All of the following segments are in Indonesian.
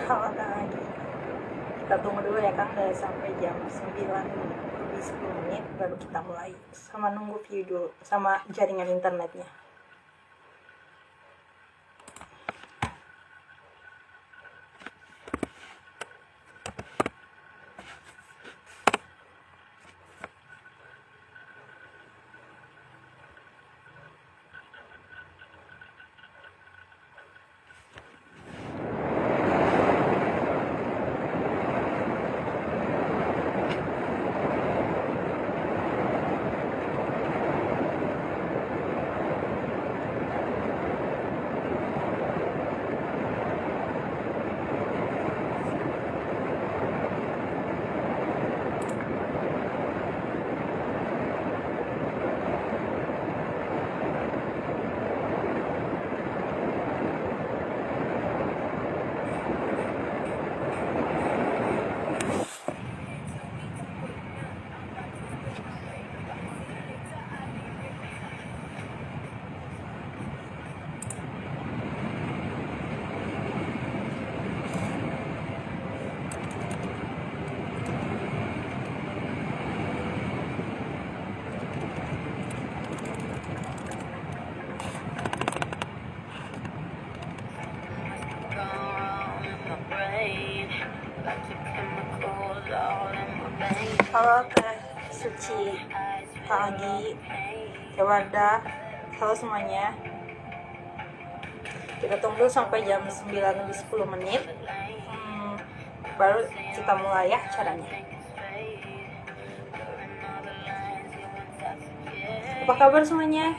Halo Kang, kita tunggu dulu ya Kang, sampai jam 9 lebih 10 menit baru kita mulai. Sama nunggu view dulu, sama jaringan internetnya. Halo Teh Suci, Kak Agi, Kewarda, halo semuanya. Kita tunggu sampai jam 9 lebih 10 menit, baru kita mulai ya acaranya. Apa kabar semuanya?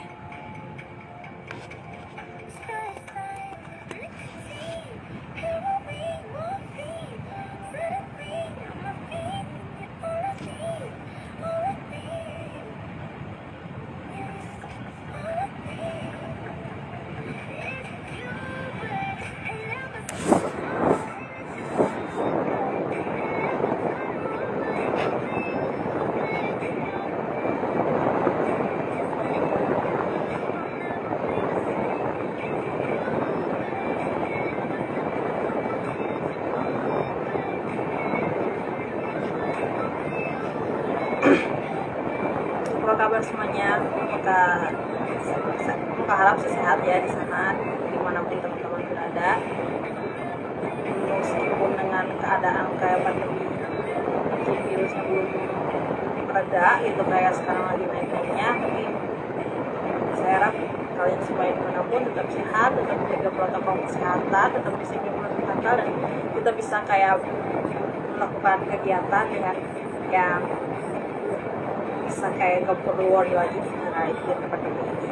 Apa kabar semuanya? Muka harap sehat ya di sana, dimanapun teman-teman berada. Meskipun dengan keadaan kayak pandemi, mungkin virusnya belum mereda gitu, kayak sekarang lagi naik-naiknya, tapi saya harap kalian semua dimanapun tetap sehat, tetap menjaga protokol kesehatan, tetap disiplin protokol, dan kita bisa kayak melakukan kegiatan dengan yang bisa kayak gak perlu worry lagi mengenai pandemi ini.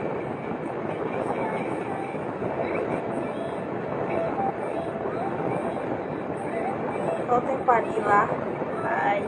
Halo Teh Fadila, hai.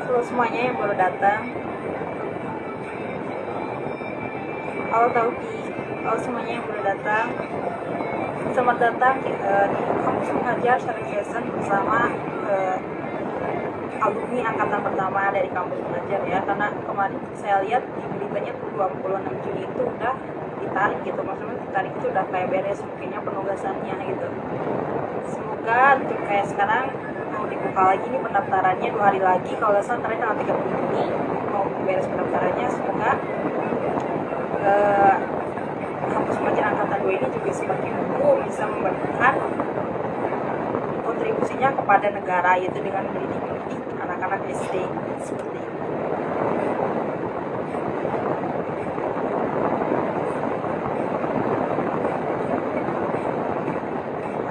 Halo semuanya yang baru datang. Halo Tauki, halo semuanya yang baru datang. Selamat datang di Kampus Mengajar Sharing Session bersama alumni angkatan pertama dari Kampus Mengajar ya. Karena kemarin saya lihat di tiba-tibanya 26 Juni itu udah ditarik gitu, maksudnya ditarik itu udah kayak beres mungkinnya penugasannya gitu. Semoga untuk kayak sekarang mau dibuka lagi nih pendaftarannya 2 hari lagi, kalau nggak salah terakhir tanggal 30 Juni mau beres pendaftarannya. Semoga kampus pelajar angkatan 2 ini juga semakin bisa memberikan kontribusinya kepada negara, yaitu dengan mendidik anak-anak SD seperti itu.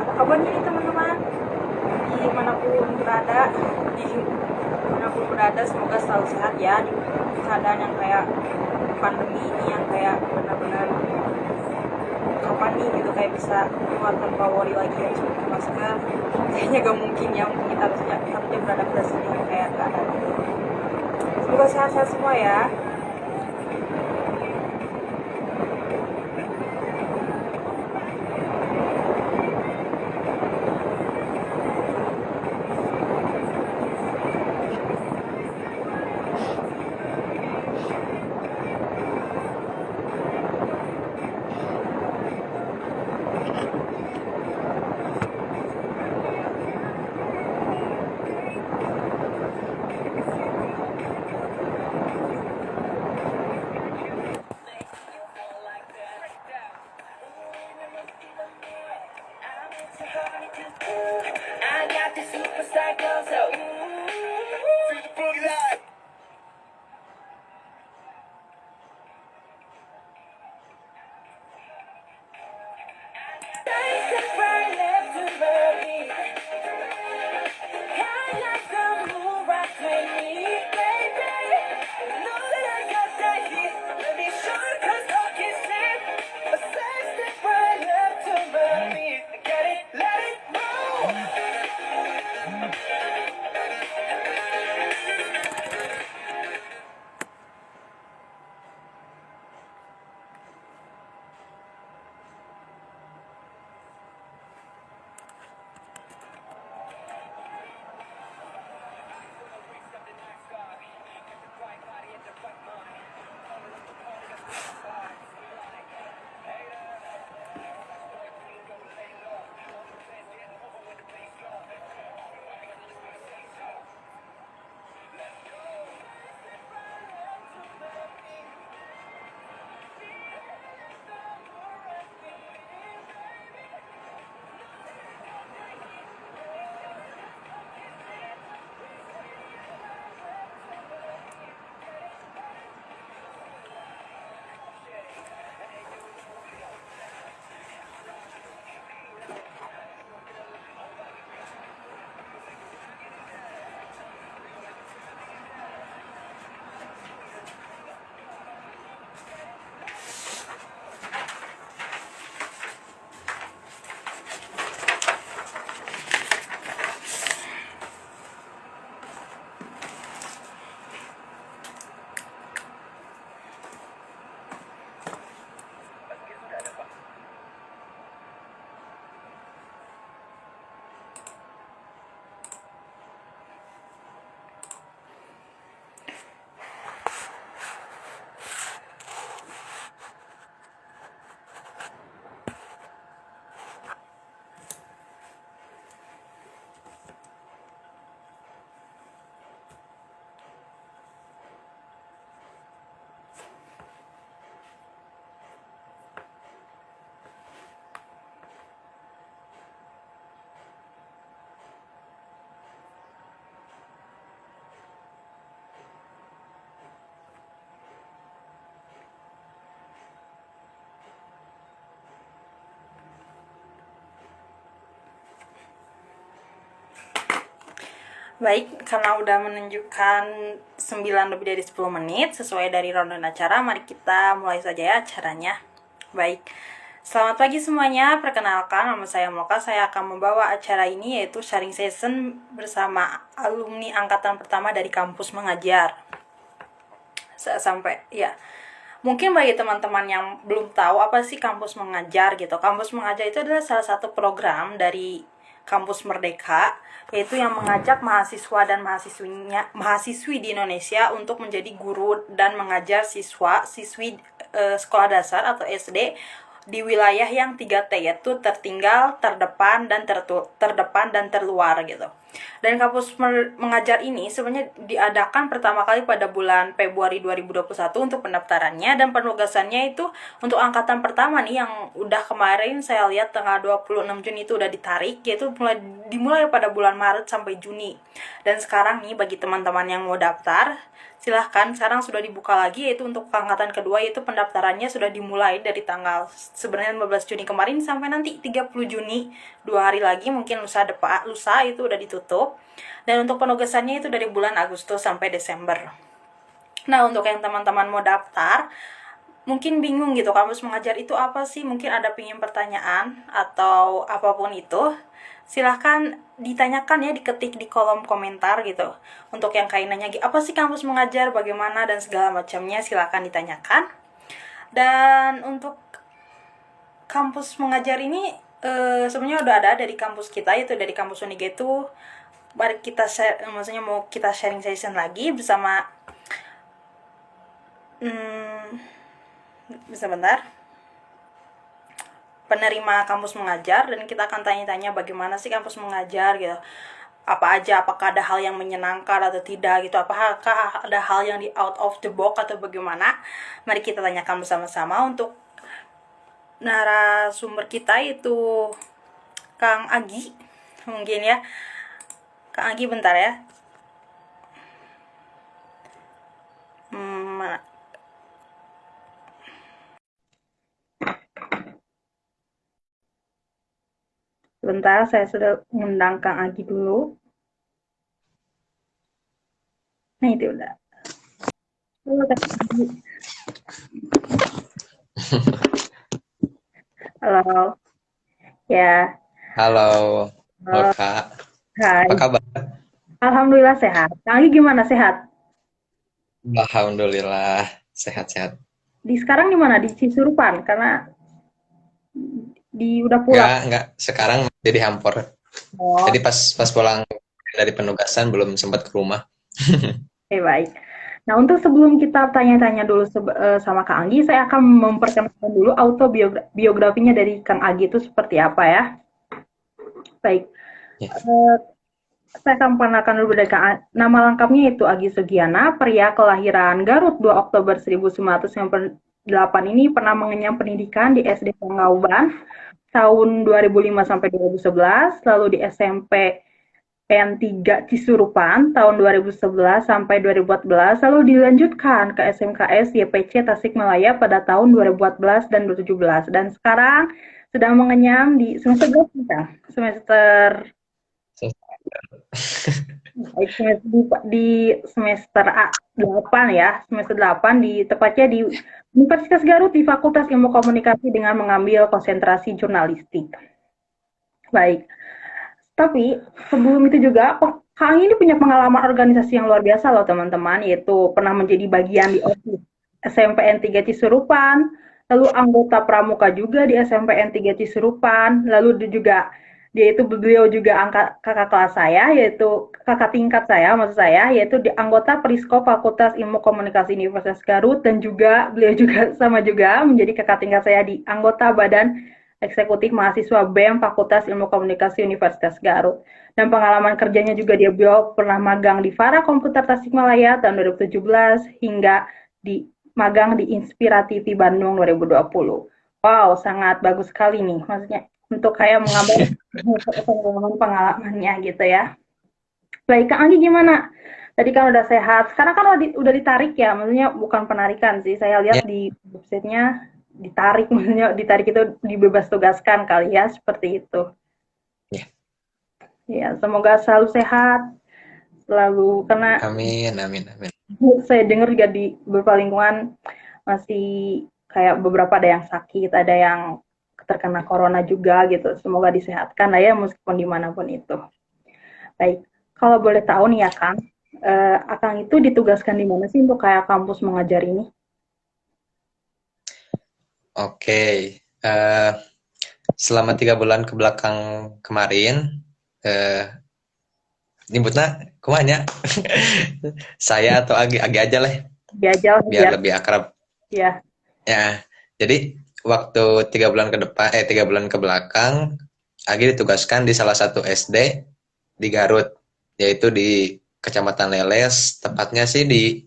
Apa kabarnya nih teman-teman? Dimanapun berada, semoga selalu sehat ya di keadaan yang kayak pandemi ini, yang kayak benar-benar kapan nih gitu kayak bisa keluar tanpa worry lagi ya, cuma masker kayaknya gak mungkin ya, mungkin kita harusnya beradaptasi dengan kayak keadaan ini. Semoga sehat-sehat semua ya. I got the superstar glow, so through the boogie line. Baik, karena udah menunjukkan 9 lebih dari 10 menit sesuai dari rundown acara, mari kita mulai saja ya acaranya. Baik, selamat pagi semuanya, perkenalkan nama saya Moka. Saya akan membawa acara ini yaitu sharing session bersama alumni angkatan pertama dari kampus mengajar. Sampai ya, mungkin bagi teman-teman yang belum tahu apa sih kampus mengajar gitu. Kampus mengajar itu adalah salah satu program dari Kampus Merdeka, yaitu yang mengajak mahasiswa dan mahasiswi di Indonesia untuk menjadi guru dan mengajar siswi sekolah dasar atau SD di wilayah yang 3T, yaitu tertinggal, terdepan, dan terluar gitu. Dan kampus mengajar ini sebenarnya diadakan pertama kali pada bulan Februari 2021 untuk pendaftarannya, dan penugasannya itu untuk angkatan pertama nih yang udah kemarin saya lihat tanggal 26 Juni itu udah ditarik, yaitu dimulai pada bulan Maret sampai Juni. Dan sekarang nih bagi teman-teman yang mau daftar, silahkan, sekarang sudah dibuka lagi, yaitu untuk angkatan kedua, yaitu pendaftarannya sudah dimulai dari tanggal sebenarnya 15 Juni kemarin sampai nanti 30 Juni, 2 hari lagi, mungkin lusa itu udah ditutup. Dan untuk penugasannya itu dari bulan Agustus sampai Desember. Nah, untuk yang teman-teman mau daftar, mungkin bingung gitu, kampus mengajar itu apa sih, mungkin ada pingin pertanyaan atau apapun itu, silahkan ditanyakan ya, diketik di kolom komentar gitu. Untuk yang kayak nanya apa sih kampus mengajar, bagaimana, dan segala macamnya, silahkan ditanyakan. Dan untuk kampus mengajar ini sebenarnya udah ada dari kampus kita, yaitu dari kampus Unige itu. Mari kita maksudnya mau kita sharing session lagi bersama sebentar penerima kampus mengajar, dan kita akan tanya-tanya bagaimana sih kampus mengajar gitu, apa aja, apakah ada hal yang menyenangkan atau tidak gitu, apakah ada hal yang di out of the box atau bagaimana. Mari kita tanyakan bersama-sama. Untuk narasumber kita itu Kang Agi, mungkin ya Kang Agi, bentar ya. Mana? Sebentar, saya sudah mengundang Kang Agi dulu. Nah, itu udah. Halo, Kang Agi. Halo. Ya. Halo, halo Halo. Kak. Hai. Apa kabar? Alhamdulillah sehat. Kang Agi gimana, sehat? Alhamdulillah, sehat-sehat. Di sekarang di mana? Di Cisurupan karena udah pulang. Enggak, sekarang jadi hampor. Jadi Oh, pas pas pulang dari penugasan belum sempat ke rumah. oke, baik. Nah, untuk sebelum kita tanya-tanya dulu sama Kang Agi, saya akan memperkenalkan dulu autobiografinya dari Kang Agi itu seperti apa ya. Baik. Ya. Eh, saya akan perkenalkan dulu dari Kang Agi. Nama lengkapnya itu Agi Sugiana, pria kelahiran Garut 2 Oktober 1998 ini, pernah mengenyam pendidikan di SD Pangauban tahun 2005 sampai 2011, lalu di SMP N3 Cisurupan tahun 2011 sampai 2014, lalu dilanjutkan ke SMKS YPC Tasikmalaya pada tahun 2014 dan 2017, dan sekarang sedang mengenyam di semester berapa? Semester di semester 8 ya, semester 8 di tepatnya di Universitas Garut di Fakultas Ilmu Komunikasi dengan mengambil konsentrasi jurnalistik. Baik. Tapi sebelum itu juga, Kang ini punya pengalaman organisasi yang luar biasa loh teman-teman, yaitu pernah menjadi bagian di OSIS SMPN 3 Cisurupan, lalu anggota pramuka juga di SMPN 3 Cisurupan, lalu juga beliau juga kakak kelas saya, yaitu kakak tingkat saya, maksud saya, yaitu di anggota Periskop Fakultas Ilmu Komunikasi Universitas Garut, dan juga beliau juga sama juga menjadi kakak tingkat saya di anggota Badan Eksekutif Mahasiswa BEM Fakultas Ilmu Komunikasi Universitas Garut. Dan pengalaman kerjanya juga beliau pernah magang di Fara Komputer Tasikmalaya tahun 2017 hingga di magang di Inspira TV Bandung 2020. Wow, sangat bagus sekali nih. Maksudnya untuk kayak mengambil pengalaman-pengalamannya gitu ya. Baik, Kak Anggi gimana? Tadi kan udah sehat. Sekarang kan udah ditarik ya, maksudnya bukan penarikan sih. Saya Ya, lihat di websitenya ditarik, maksudnya ditarik itu dibebas tugaskan kali ya, seperti itu. ya. Ya, semoga selalu sehat, selalu, karena Amin, amin, amin. saya dengar juga di beberapa lingkungan masih kayak beberapa ada yang sakit, ada yang terkena corona juga gitu. Semoga disehatkan lah ya meskipun dimanapun itu. Baik, kalau boleh tahu nih ya Kang, Akang itu ditugaskan di mana sih untuk kayak kampus mengajar ini? Oke. Eh, Selama 3 bulan ke belakang kemarin, eh nyebutnya kumanya saya atau Agi aja lah Diajal biar biar lebih akrab. ya. Ya, jadi waktu 3 bulan ke depan, 3 bulan ke belakang, Agi ditugaskan di salah satu SD di Garut, yaitu di Kecamatan Leles, tepatnya sih di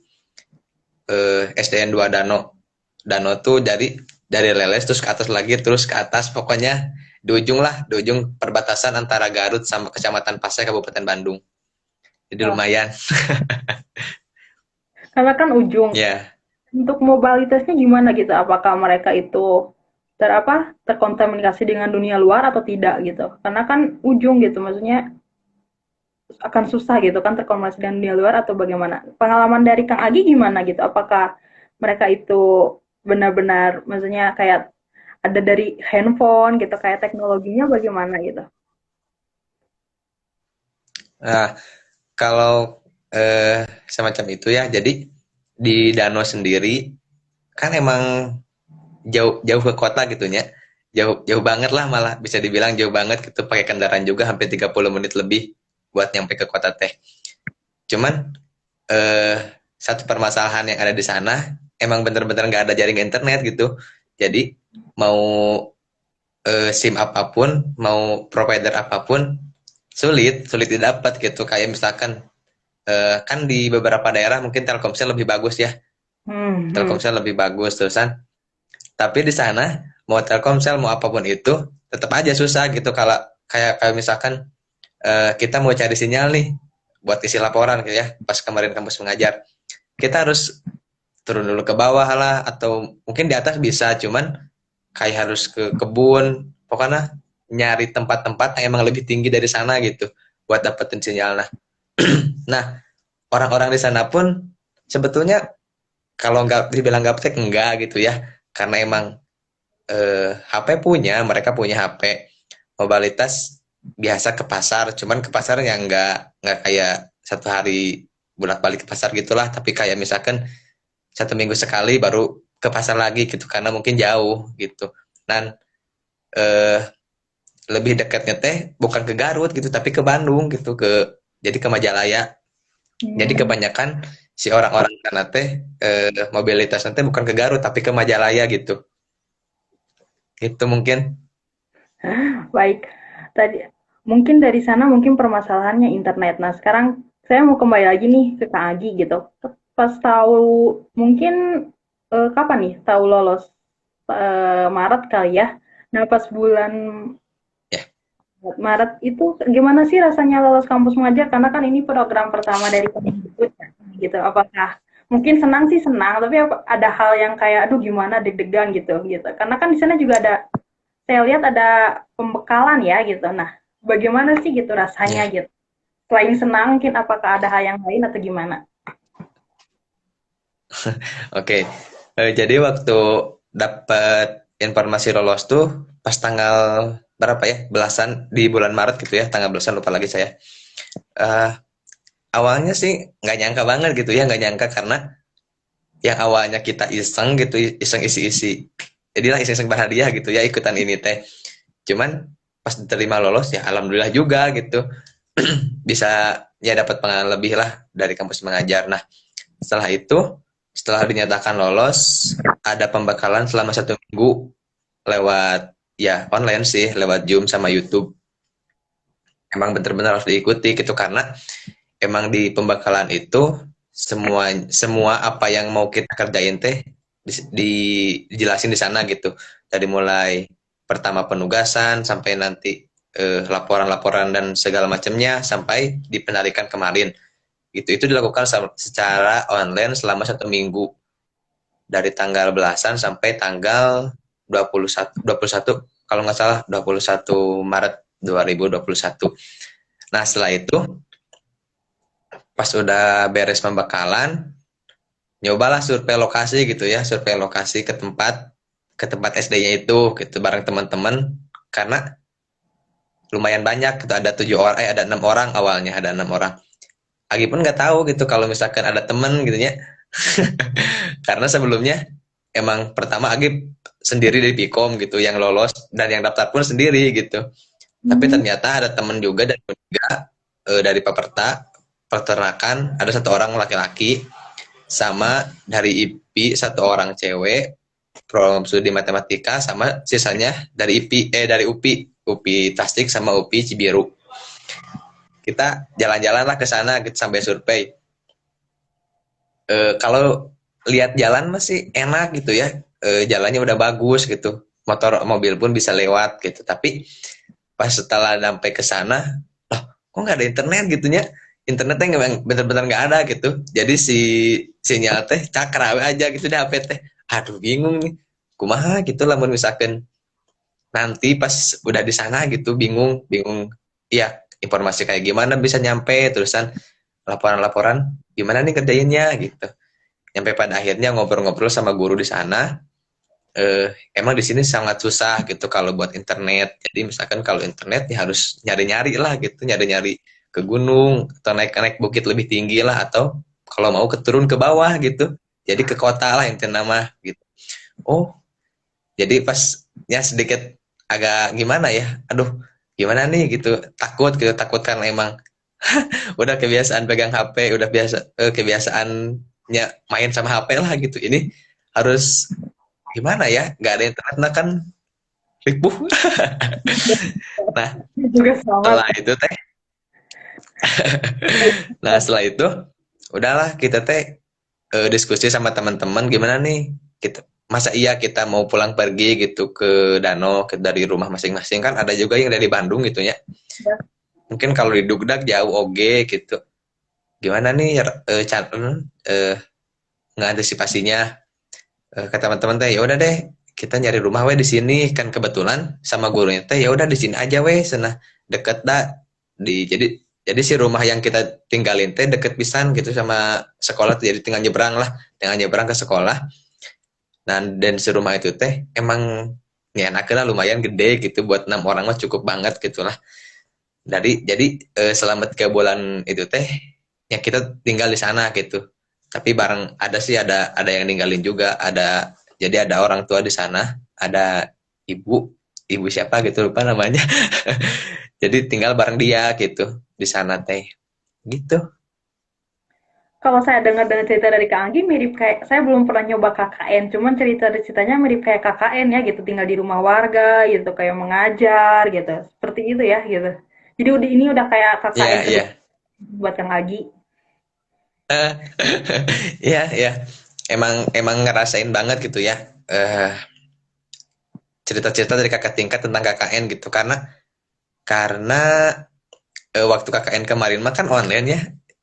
SDN 2 Dano. Dano tuh dari Leles terus ke atas lagi, terus ke atas, pokoknya di ujung lah, di ujung perbatasan antara Garut sama Kecamatan Pasai, Kabupaten Bandung. Jadi Wah, lumayan, karena kan ujung. ya. Untuk mobilitasnya gimana gitu? Apakah mereka itu terkontaminasi dengan dunia luar atau tidak gitu? Karena kan ujung gitu, maksudnya akan susah gitu kan terkontaminasi dengan dunia luar atau bagaimana? Pengalaman dari Kang Agi gimana gitu? Apakah mereka itu benar-benar, maksudnya kayak ada dari handphone gitu, kayak teknologinya bagaimana gitu? Nah, kalau semacam itu ya, jadi di Danau sendiri kan emang jauh jauh ke kota gitunya, jauh jauh banget lah, malah bisa dibilang jauh banget gitu, pakai kendaraan juga hampir 30 menit lebih buat nyampe ke kota teh. Cuman eh, satu permasalahan yang ada di sana emang bener-bener nggak ada jaringan internet gitu. Jadi mau SIM apapun, mau provider apapun sulit sulit didapat gitu. Kayak misalkan kan di beberapa daerah mungkin Telkomsel lebih bagus ya, Hmm, hmm. Telkomsel lebih bagus terusan. Tapi di sana mau Telkomsel mau apapun itu tetap aja susah gitu. Kalau kayak misalkan kita mau cari sinyal nih buat isi laporan gitu ya, pas kemarin kampus mengajar, kita harus turun dulu ke bawah lah, atau mungkin di atas bisa, cuman kayak harus ke kebun, pokoknya nyari tempat-tempat yang emang lebih tinggi dari sana gitu buat dapetin sinyal. Nah, orang-orang di sana pun sebetulnya kalau nggak dibilang gaptek enggak gitu ya, karena emang HP mereka punya HP mobilitas, biasa ke pasar, cuman ke pasar yang nggak kayak satu hari bolak-balik ke pasar gitulah, tapi kayak misalkan 1 minggu sekali baru ke pasar lagi gitu, karena mungkin jauh gitu. Dan eh, lebih dekatnya teh bukan ke Garut gitu, tapi ke Bandung gitu, jadi ke Majalaya. Jadi Hmm. kebanyakan si orang-orang sana teh mobilitas nanti bukan ke Garut tapi ke Majalaya gitu. Gitu mungkin. Baik, tadi mungkin dari sana mungkin permasalahannya internet. Nah, sekarang saya mau kembali lagi nih ke Kak Agi gitu. Pas tahu mungkin kapan nih tahu lolos Maret kali ya. Nah, pas bulan Ya. Maret itu gimana sih rasanya lolos kampus mengajar? Karena kan ini program pertama dari Kemdikbud ya, gitu. Apakah mungkin senang sih senang, tapi ada hal yang kayak aduh gimana deg-degan gitu gitu. Karena kan di sana juga ada saya lihat ada pembekalan ya gitu. Nah, bagaimana sih gitu rasanya Ya. gitu? Selain senang, mungkin apakah ada hal yang lain atau gimana? Oke. Jadi waktu dapat informasi lolos tuh pas tanggal berapa ya? Belasan di bulan Maret gitu ya, tanggal belasan lupa lagi saya. Eh, awalnya sih nggak nyangka banget gitu ya, nggak nyangka karena yang awalnya kita iseng gitu, iseng isi-isi. Jadilah iseng-iseng berhadiah gitu ya ikutan ini teh. Cuman pas diterima lolos ya alhamdulillah juga gitu. Bisa ya dapat pengalaman lebih lah dari kampus mengajar. Nah, setelah itu, setelah dinyatakan lolos, ada pembekalan selama 1 minggu lewat ya online sih, lewat Zoom sama YouTube. Emang bener-bener harus diikuti gitu, karena emang di pembekalan itu semua semua apa yang mau kita kerjain teh dijelasin di sana gitu. Dari mulai pertama penugasan sampai nanti laporan-laporan dan segala macamnya sampai di penarikan kemarin. Itu dilakukan secara online selama 1 minggu, dari tanggal belasan sampai tanggal 21 kalau nggak salah 21 Maret 2021. Nah, setelah itu pas udah beres pembekalan, nyobalah survei lokasi gitu ya, survei lokasi ke tempat SD-nya itu gitu bareng teman-teman, karena lumayan banyak gitu, ada 7 orang, ada 6 orang, awalnya ada 6 orang. Agi pun nggak tahu gitu kalau misalkan ada temen gitu ya. Karena sebelumnya emang pertama Agi sendiri dari Pikom gitu yang lolos, dan yang daftar pun sendiri gitu. Tapi Hmm. ternyata ada temen juga dan juga dari peternakan ada satu orang laki-laki sama dari IP satu orang cewek program studi matematika sama sisanya dari dari UPI Tasik sama UPI Cibiru. Kita jalan-jalan lah ke sana gitu sampai survei. Kalau lihat jalan masih enak gitu ya, jalannya udah bagus gitu, motor mobil pun bisa lewat gitu. Tapi pas setelah sampai ke sana, loh kok nggak ada internet gitunya, internetnya nggak bener-bener nggak ada gitu. Jadi si sinyal teh cakra aja gitu deh HP teh. Aduh bingung nih, kumaha gitu lah misalkan nanti pas udah di sana gitu bingung bingung ya informasi kayak gimana bisa nyampe terusan laporan-laporan gimana nih kerjainnya gitu. Nyampe pada akhirnya ngobrol-ngobrol sama guru di sana, emang di sini sangat susah gitu kalau buat internet. Jadi misalkan kalau internet ya harus nyari-nyari lah gitu, nyari-nyari ke gunung atau naik-naik bukit lebih tinggi lah atau kalau mau keturun ke bawah gitu. Jadi ke kota lah intinya mah gitu. Oh, jadi pas ya sedikit agak gimana ya? Aduh, gimana nih gitu. Takut gitu, takut karena emang udah kebiasaan pegang HP, udah biasa kebiasaannya main sama HP lah gitu. Ini harus gimana ya? Nggak ada internet nah kan ripuh. Nah, Juga sama. setelah itu teh, nah setelah itu udahlah kita teh diskusi sama teman-teman gimana nih kita masa iya kita mau pulang pergi gitu ke danau dari rumah masing-masing kan ada juga yang dari Bandung gitu ya. Mungkin kalau di Dugdak jauh oge gitu. Gimana nih eh, ngantisipasinya. Kata teman-teman teh ya udah deh kita nyari rumah we di sini kan kebetulan sama gurunya teh ya udah di sini aja we sana deket dah jadi si rumah yang kita tinggalin teh deket pisan gitu sama sekolah jadi tinggal nyebrang ke sekolah. Nah dan si rumah itu teh emang ya enaknya lumayan gede gitu buat 6 orang mah cukup banget gitulah. Jadi selama 3 bulan itu teh ya kita tinggal di sana gitu. Tapi bareng ada sih ada yang ninggalin juga, jadi ada orang tua di sana, ada ibu ibu siapa gitu lupa namanya. Jadi tinggal bareng dia gitu di sana teh. Gitu. Kalau saya dengar cerita dari Kak Anggi mirip kayak saya belum pernah nyoba KKN, cuman ceritanya mirip kayak KKN ya gitu, tinggal di rumah warga gitu, kayak mengajar gitu. Seperti itu ya gitu. Jadi ini udah kayak KKN Iya, kedua iya. buat Kang Agi. Iya, iya. Emang emang ngerasain banget gitu ya. Cerita-cerita dari kakak tingkat tentang KKN gitu karena waktu KKN kemarin mah kan online ya.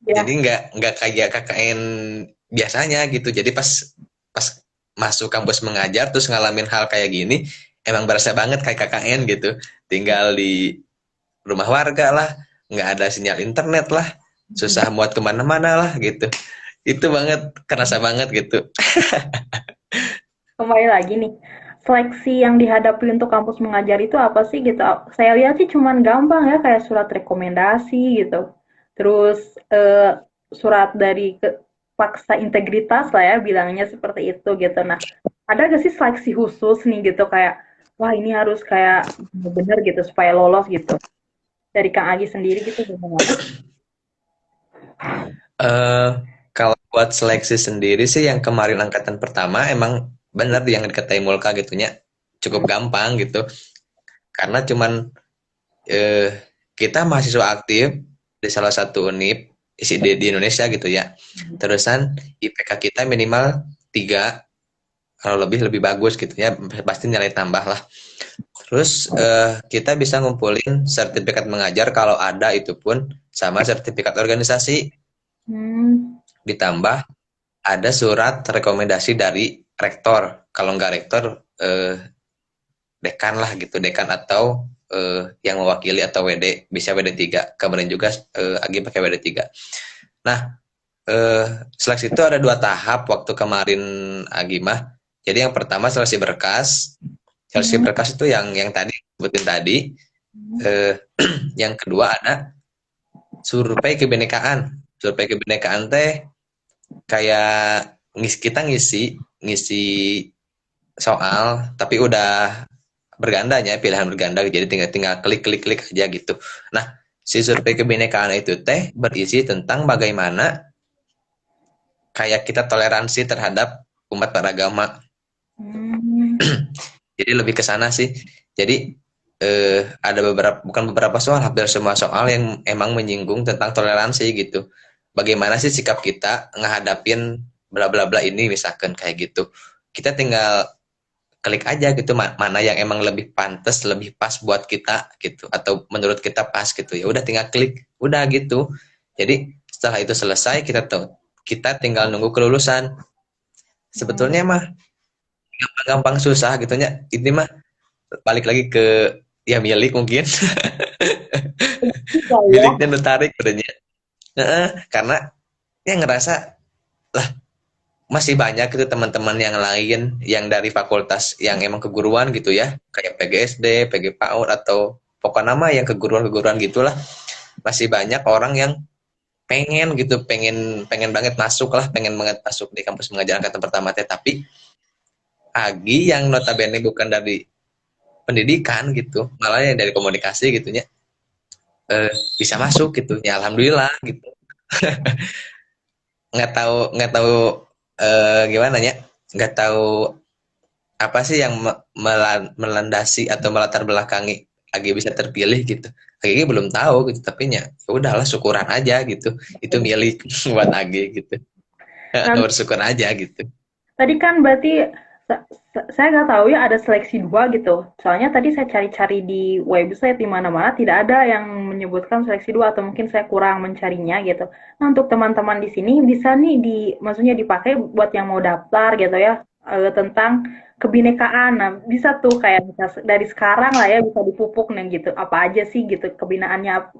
Jadi Ya, nggak kayak KKN biasanya gitu. Jadi pas pas masuk kampus mengajar terus ngalamin hal kayak gini, emang berasa banget kayak KKN gitu. Tinggal di rumah warga lah, nggak ada sinyal internet lah, susah muat kemana-mana lah gitu. Itu banget, kerasa banget gitu. kembali lagi nih. Seleksi yang dihadapi untuk kampus mengajar itu apa sih gitu? Saya lihat sih cuman gampang ya kayak surat rekomendasi gitu. Terus surat dari paksa integritas lah ya bilangnya seperti itu gitu. Nah, ada gak sih seleksi khusus nih gitu kayak wah ini harus kayak bener gitu supaya lolos gitu. Dari Kang Agi sendiri gitu gimana? eh Kalau buat seleksi sendiri sih yang kemarin angkatan pertama emang bener yang dikatain Mulka gitunya cukup gampang gitu karena cuman eh, kita mahasiswa aktif di salah satu univ isi di Indonesia gitu ya. Terusan IPK kita minimal 3 kalau lebih bagus gitu ya pasti nilai tambah lah. Terus kita bisa ngumpulin sertifikat mengajar kalau ada itu pun sama sertifikat organisasi Hmm, ditambah ada surat rekomendasi dari rektor. Kalau nggak rektor dekan lah gitu, dekan atau yang mewakili atau WD, bisa WD3. Kemarin juga Agi pakai WD3. Nah, seleksi itu ada 2 tahap waktu kemarin Agi mah. Jadi yang pertama seleksi berkas. Seleksi hmm, berkas itu yang tadi sebutin tadi. Eh, yang kedua ada survei kebinekaan. Survei kebinekaan teh kayak kita ngisi ngisi soal tapi udah bergandanya, pilihan berganda, jadi tinggal tinggal klik aja gitu. Nah, si survei kebinekaan itu teh berisi tentang bagaimana kayak kita toleransi terhadap umat beragama. Hmm. Jadi lebih ke sana sih. Jadi ada beberapa, bukan beberapa soal, hampir semua soal yang emang menyinggung tentang toleransi gitu. Bagaimana sih sikap kita ngehadapin bla bla bla ini misalkan kayak gitu. Kita tinggal klik aja gitu mana yang emang lebih pantas, lebih pas buat kita gitu, atau menurut kita pas gitu. Ya udah tinggal klik, udah gitu. Jadi setelah itu selesai kita tinggal nunggu kelulusan. Hmm. Sebetulnya mah gampang susah gitunya. Ini mah balik lagi ke ya milik mungkin. Juga ya. Miliknya tertarik padanya. Karena ya ngerasa lah masih banyak itu teman-teman yang lain yang dari fakultas yang emang keguruan gitu ya, kayak PGSD, PG PAUD atau pokoknya nama yang keguruan-keguruan gitulah. Masih banyak orang yang pengen gitu, pengen pengen banget masuk lah, pengen banget masuk di kampus mengajar angkatan pertama teh, tapi Agi yang notabene bukan dari pendidikan gitu, malah yang dari komunikasi gitunya, bisa masuk gitu ya, alhamdulillah gitu. Nggak tahu gimana ya, nggak tahu apa sih yang melandasi atau melatar belakangi Agi bisa terpilih gitu. Agi belum tahu gitu, tapi ya udahlah syukuran aja gitu, itu milik buat Agi gitu. Nah, Bersyukur aja gitu. tadi kan berarti saya nggak tahu ya ada seleksi dua gitu. Soalnya tadi saya cari-cari di website di mana-mana tidak ada yang menyebutkan seleksi dua atau mungkin saya kurang mencarinya gitu. Nah, untuk teman-teman di sini bisa nih maksudnya dipakai buat yang mau daftar gitu ya tentang kebinekaan. Nah, bisa tuh kayak bisa dari sekarang lah ya bisa dipupuk nih gitu. Apa aja sih gitu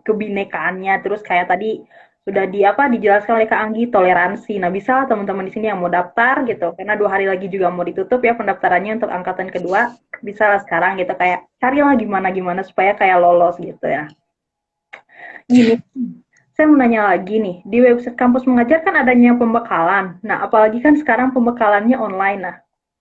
kebinekaannya terus kayak tadi sudah dijelaskan oleh Kak Anggi toleransi. Nah, bisa teman-teman di sini yang mau daftar gitu, karena 2 hari lagi juga mau ditutup ya pendaftarannya untuk angkatan kedua, bisa lah sekarang gitu kayak carilah gimana gimana supaya kayak lolos gitu ya. Gini, saya mau nanya lagi nih, di website kampus mengajar kan adanya pembekalan. Nah, apalagi kan sekarang pembekalannya online.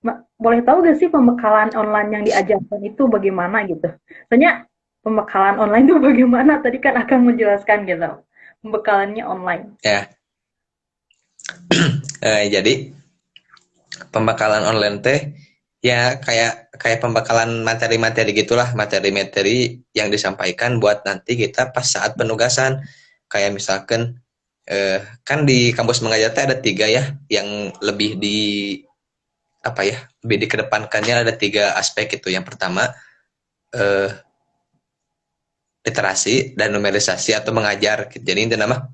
Nah, boleh tahu gak sih pembekalan online yang diajarkan itu bagaimana gitu? Soalnya pembekalan online itu bagaimana? Tadi kan akan menjelaskan gitu. Pembekalannya online. Ya, jadi pembekalan online teh ya kayak kayak pembekalan materi-materi gitulah, materi-materi yang disampaikan buat nanti kita pas saat penugasan. Kayak misalkan kan di kampus mengajar teh ada tiga ya, yang lebih di apa ya, lebih dikedepankannya ada tiga aspek itu. Yang pertama eh, literasi dan numerisasi atau mengajar. Jadi itu nama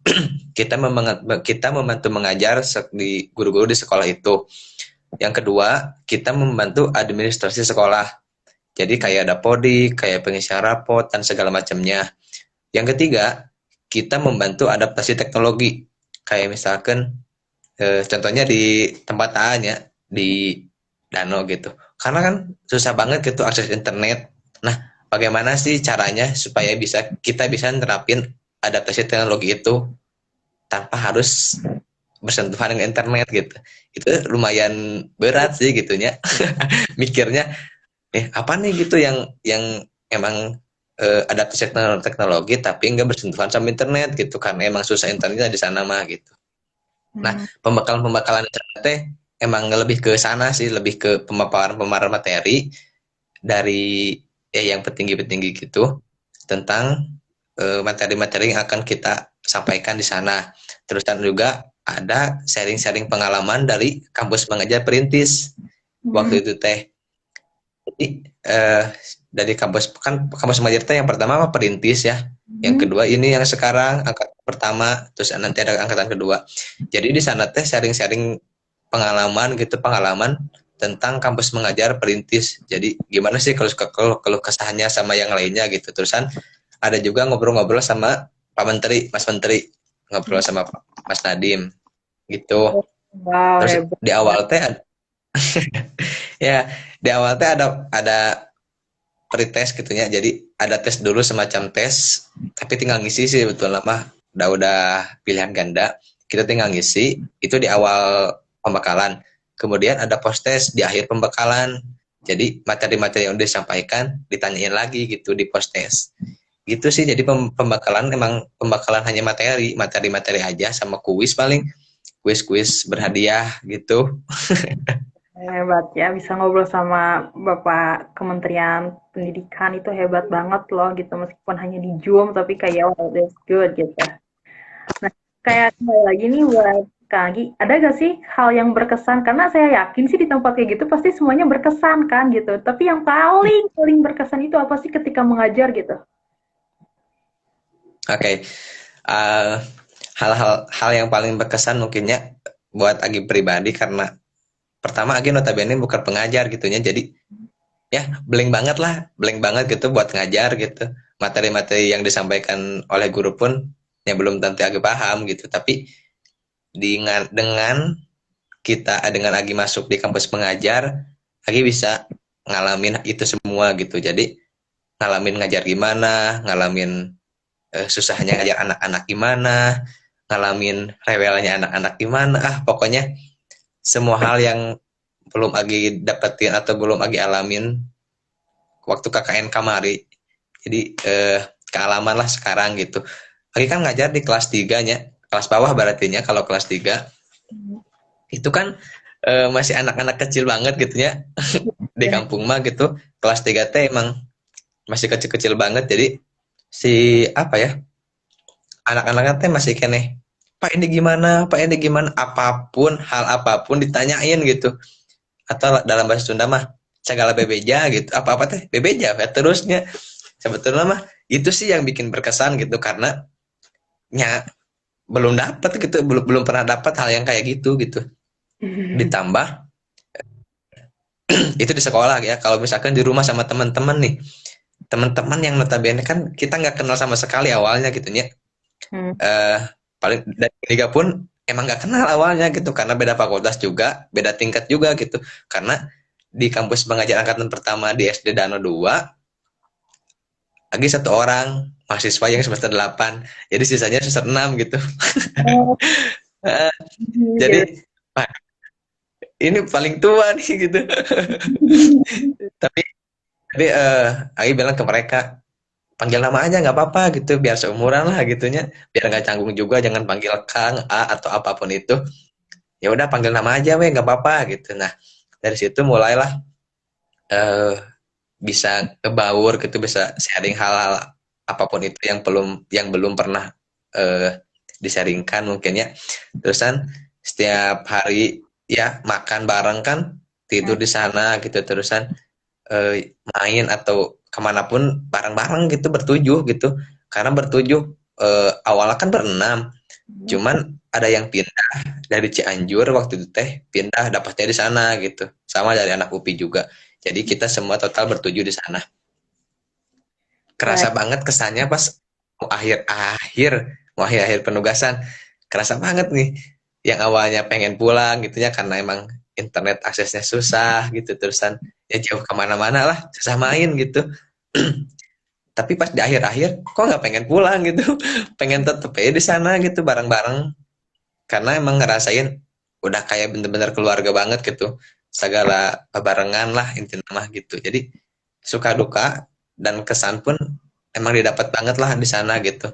kita membantu mengajar di guru-guru di sekolah itu. Yang kedua, kita membantu administrasi sekolah. Jadi kayak ada podi, kayak pengisian rapot dan segala macamnya. Yang ketiga, kita membantu adaptasi teknologi. Kayak misalkan contohnya di tempat A-nya di Danau gitu. Karena kan susah banget gitu akses internet. Nah, bagaimana sih caranya supaya kita bisa nerapin adaptasi teknologi itu tanpa harus bersentuhan dengan internet gitu. Itu lumayan berat sih gitunya. Mikirnya apa nih gitu yang emang adaptasi teknologi tapi nggak bersentuhan sama internet gitu, karena emang susah internetnya di sana mah gitu. Nah, Hmm. pembekalan teh emang lebih ke sana sih, lebih ke pemaparan materi dari yang petinggi-petinggi gitu tentang materi-materi yang akan kita sampaikan di sana. Terus kan juga ada sharing-sharing pengalaman dari kampus mengajar perintis Hmm. waktu itu teh. Jadi dari kampus mengajar teh yang pertama mah perintis ya. Yang Hmm. kedua ini yang sekarang angkatan pertama, terus nanti ada angkatan kedua. Jadi di sana teh sharing-sharing pengalaman gitu, pengalaman tentang kampus mengajar perintis. Jadi gimana sih kalau kesahnya sama yang lainnya gitu. Terusan ada juga ngobrol-ngobrol sama Pak Menteri, Mas Menteri, ngobrol sama Mas Nadim gitu. Wow, Terus hebat. di awal teh ya di awal teh ada pretest gitunya. Jadi ada tes dulu, semacam tes, tapi tinggal ngisi sih betul lama. Udah pilihan ganda. Kita tinggal ngisi itu di awal pembekalan. Kemudian ada post test di akhir pembekalan. Jadi materi-materi yang udah disampaikan ditanyain lagi gitu di post test. Gitu sih. Jadi pembakalan emang pembakalan hanya materi-materi aja sama kuis paling kuis-kuis berhadiah gitu. Hebat ya, bisa ngobrol sama Bapak Kementerian Pendidikan itu hebat banget loh gitu, meskipun hanya di Zoom tapi kayak wow, that's good gitu. Nah, kayak kembali lagi nih buat Kak Agi, ada gak sih hal yang berkesan? Karena saya yakin sih di tempat kayak gitu pasti semuanya berkesan kan gitu. Tapi yang paling paling berkesan itu apa sih ketika mengajar gitu? Oke. Eh, hal yang paling berkesan mungkinnya buat Agi pribadi karena pertama Agi notabene bukan pengajar gitunya. Jadi ya blank banget gitu buat ngajar gitu. Materi-materi yang disampaikan oleh guru pun ya belum tentu Agi paham gitu. Tapi dengan kita dengan Agi masuk di kampus pengajar, Agi bisa ngalamin itu semua gitu. Jadi ngalamin ngajar gimana, ngalamin susahnya ngajar anak-anak gimana, ngalamin rewelnya anak-anak gimana, pokoknya semua hal yang belum Agi dapetin atau belum Agi alamin waktu KKN kamari. Jadi kealaman lah sekarang gitu. Agi kan ngajar di kelas 3 nya, kelas bawah berarti nya kalau kelas 3 itu kan masih anak-anak kecil banget gitu ya. Di kampung mah gitu, kelas 3 teh emang masih kecil-kecil banget. Jadi si apa ya, anak-anaknya teh masih kene, Pak ini gimana, Pak ini gimana, apapun hal apapun ditanyain gitu, atau dalam bahasa Sunda mah segala bebeja gitu, apa-apa teh bebeja ya terusnya. Sebetulnya mah itu sih yang bikin berkesan gitu karena nya belum dapat gitu, belum belum pernah dapat hal yang kayak gitu gitu. Ditambah itu di sekolah ya, kalau misalkan di rumah sama teman-teman nih, teman-teman yang notabene kan kita nggak kenal sama sekali awalnya gitu ya. Hmm. Paling dari tiga pun emang nggak kenal awalnya gitu karena beda fakultas juga, beda tingkat juga gitu. Karena di kampus pengajar angkatan pertama di SD Dano 2 lagi satu orang mahasiswa yang semester 8, jadi sisanya semester 6 gitu. Oh, Jadi gitu. wah, ini paling tua nih gitu. tapi tapi Agi bilang ke mereka, panggil nama aja nggak apa-apa gitu, biar seumuran lah gitunya, biar nggak canggung juga, jangan panggil Kang A atau apapun itu. Ya udah panggil nama aja weh, nggak apa-apa gitu. Nah dari situ mulailah eh, bisa kebaur gitu, bisa sharing hal-hal apapun itu yang belum pernah disaringkan mungkin ya. Terusan setiap hari ya makan bareng kan, tidur di sana gitu, terusan main atau kemanapun bareng-bareng gitu, bertujuh gitu. Karena bertujuh awalnya kan berenam, cuman ada yang pindah dari Cianjur waktu itu teh, pindah dapatnya di sana gitu, sama dari anak UPI juga. Jadi kita semua total bertujuh di sana. Kerasa Baik. banget kesannya pas mau akhir-akhir penugasan, kerasa banget nih yang awalnya pengen pulang gitu ya karena emang internet aksesnya susah gitu, terusan ya jauh kemana-mana lah, susah main gitu. Tapi pas di akhir-akhir kok nggak pengen pulang gitu, pengen tetep aja di sana gitu bareng-bareng, karena emang ngerasain udah kayak bener-bener keluarga banget gitu, segala barengan lah intinya mah gitu. Jadi suka duka dan kesan pun emang didapat banget lah di sana gitu.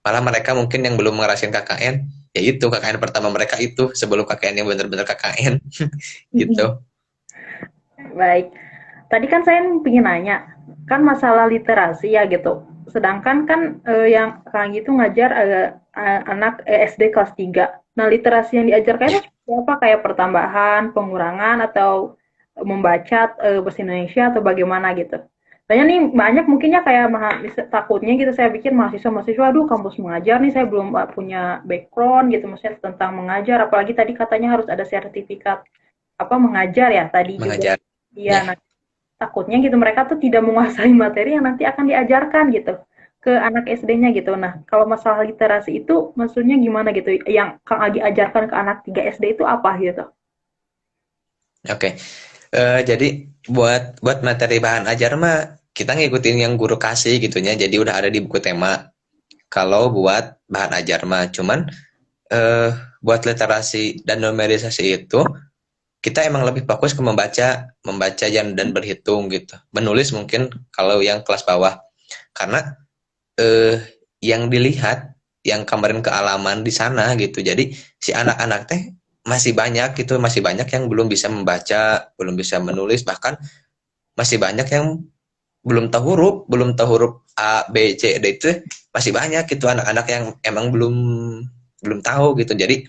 Malah mereka mungkin yang belum ngerasain KKN, ya itu KKN pertama mereka itu sebelum KKN yang bener-bener KKN gitu. Baik. Tadi kan saya ingin nanya, kan masalah literasi ya gitu. Sedangkan kan yang Kang gitu ngajar anak SD kelas 3. Nah, literasi yang diajarkan itu seperti apa? Kayak pertambahan, pengurangan, atau membaca bahasa Indonesia atau bagaimana gitu. Banyak nih, banyak mungkinnya kayak takutnya gitu saya pikir mahasiswa-mahasiswa, aduh kampus mengajar nih saya belum punya background gitu maksudnya tentang mengajar, apalagi tadi katanya harus ada sertifikat apa mengajar ya tadi juga. Mengajar Iya, ya. nah takutnya gitu mereka tuh tidak menguasai materi yang nanti akan diajarkan gitu ke anak SD-nya gitu. Nah, kalau masalah literasi itu maksudnya gimana gitu? Yang Kang Agi ajarkan ke anak 3 SD itu apa gitu? Oke. Jadi buat materi bahan ajar mah kita ngikutin yang guru kasih gitunya. Jadi udah ada di buku tema. Kalau buat bahan ajar mah cuman buat literasi dan numerisasi itu kita emang lebih fokus ke membaca dan berhitung gitu. Menulis mungkin kalau yang kelas bawah. Karena eh, yang dilihat, yang kemarin kealaman di sana gitu. Jadi si anak-anak teh masih banyak gitu, masih banyak yang belum bisa membaca, belum bisa menulis, bahkan masih banyak yang belum tahu huruf A, B, C, D itu masih banyak gitu anak-anak yang emang belum belum tahu gitu. Jadi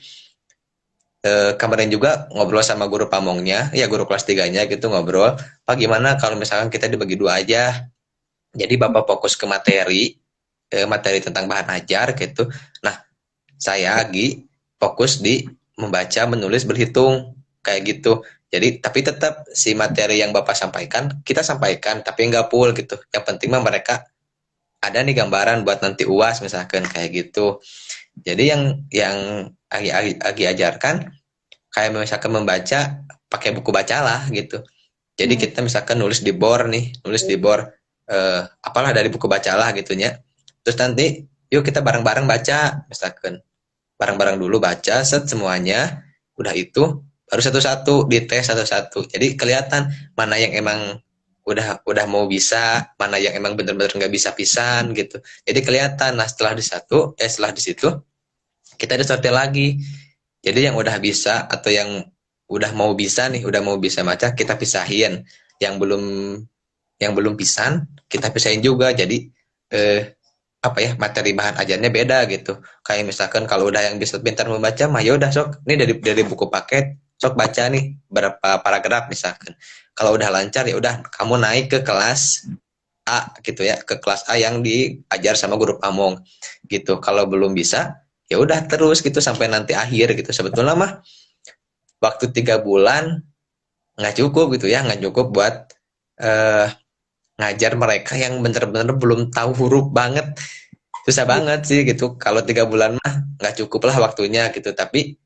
kemarin juga ngobrol sama guru pamongnya, ya guru kelas tiganya gitu ngobrol, Pak gimana kalau misalkan kita dibagi dua aja, jadi Bapak fokus ke materi tentang bahan ajar gitu, nah saya lagi fokus di membaca, menulis, berhitung, kayak gitu. Jadi tapi tetap si materi yang Bapak sampaikan, kita sampaikan, tapi nggak full gitu. Yang penting mah mereka ada nih gambaran buat nanti UAS misalkan kayak gitu. Jadi yang Agi ajarkan kayak misalkan membaca pakai buku bacalah gitu. Jadi Hmm. kita misalkan nulis di bor nih, nulis di bor apalah dari buku bacalah gitunya. Terus nanti yuk kita bareng-bareng baca misalkan. Bareng-bareng dulu baca set semuanya. Udah itu baru satu-satu dites satu-satu. Jadi kelihatan mana yang emang udah mau bisa, mana yang emang bener-bener nggak bisa pisan gitu. Jadi kelihatan. Nah setelah di situ kita disortir lagi. Jadi yang udah bisa atau yang udah mau bisa nih, udah mau bisa baca kita pisahin. Yang belum pisan kita pisahin juga. Jadi eh, apa ya materi bahan ajarnya beda gitu. Kayak misalkan kalau udah yang bisa pintar membaca mah ya udah sok ini dari buku paket sok baca nih berapa paragraf misalkan. Kalau udah lancar ya udah kamu naik ke kelas A gitu ya, ke kelas A yang diajar sama guru pamong gitu. Kalau belum bisa ya udah terus gitu sampai nanti akhir gitu. Sebetulnya mah waktu 3 bulan nggak cukup gitu ya, nggak cukup buat eh, ngajar mereka yang bener-bener belum tahu huruf banget. Susah banget sih gitu. Kalau 3 bulan mah nggak cukup lah waktunya gitu. Tapi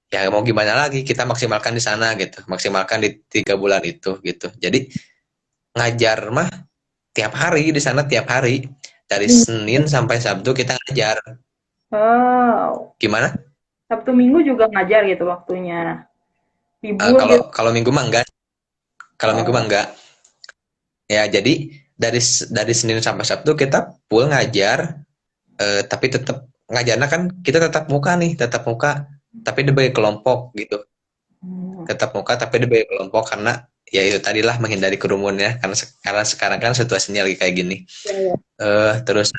ya mau gimana lagi, kita maksimalkan di sana gitu, maksimalkan di 3 bulan itu gitu. Jadi ngajar mah tiap hari di sana, tiap hari dari Senin sampai Sabtu kita ngajar. Oh, Gimana? Sabtu Minggu juga ngajar gitu waktunya. Libur Kalau gitu. kalau minggu mah enggak, kalau minggu mah Oh. enggak. Ya jadi dari Senin sampai Sabtu kita full ngajar, tapi tetap ngajarnya kan kita tetap muka nih, tetap muka, tapi dibagi kelompok gitu. Hmm. Tetap muka tapi dibagi kelompok karena ya itu tadilah menghindari kerumun ya, karena sekarang kan situasinya lagi kayak gini. Ya, ya. Terus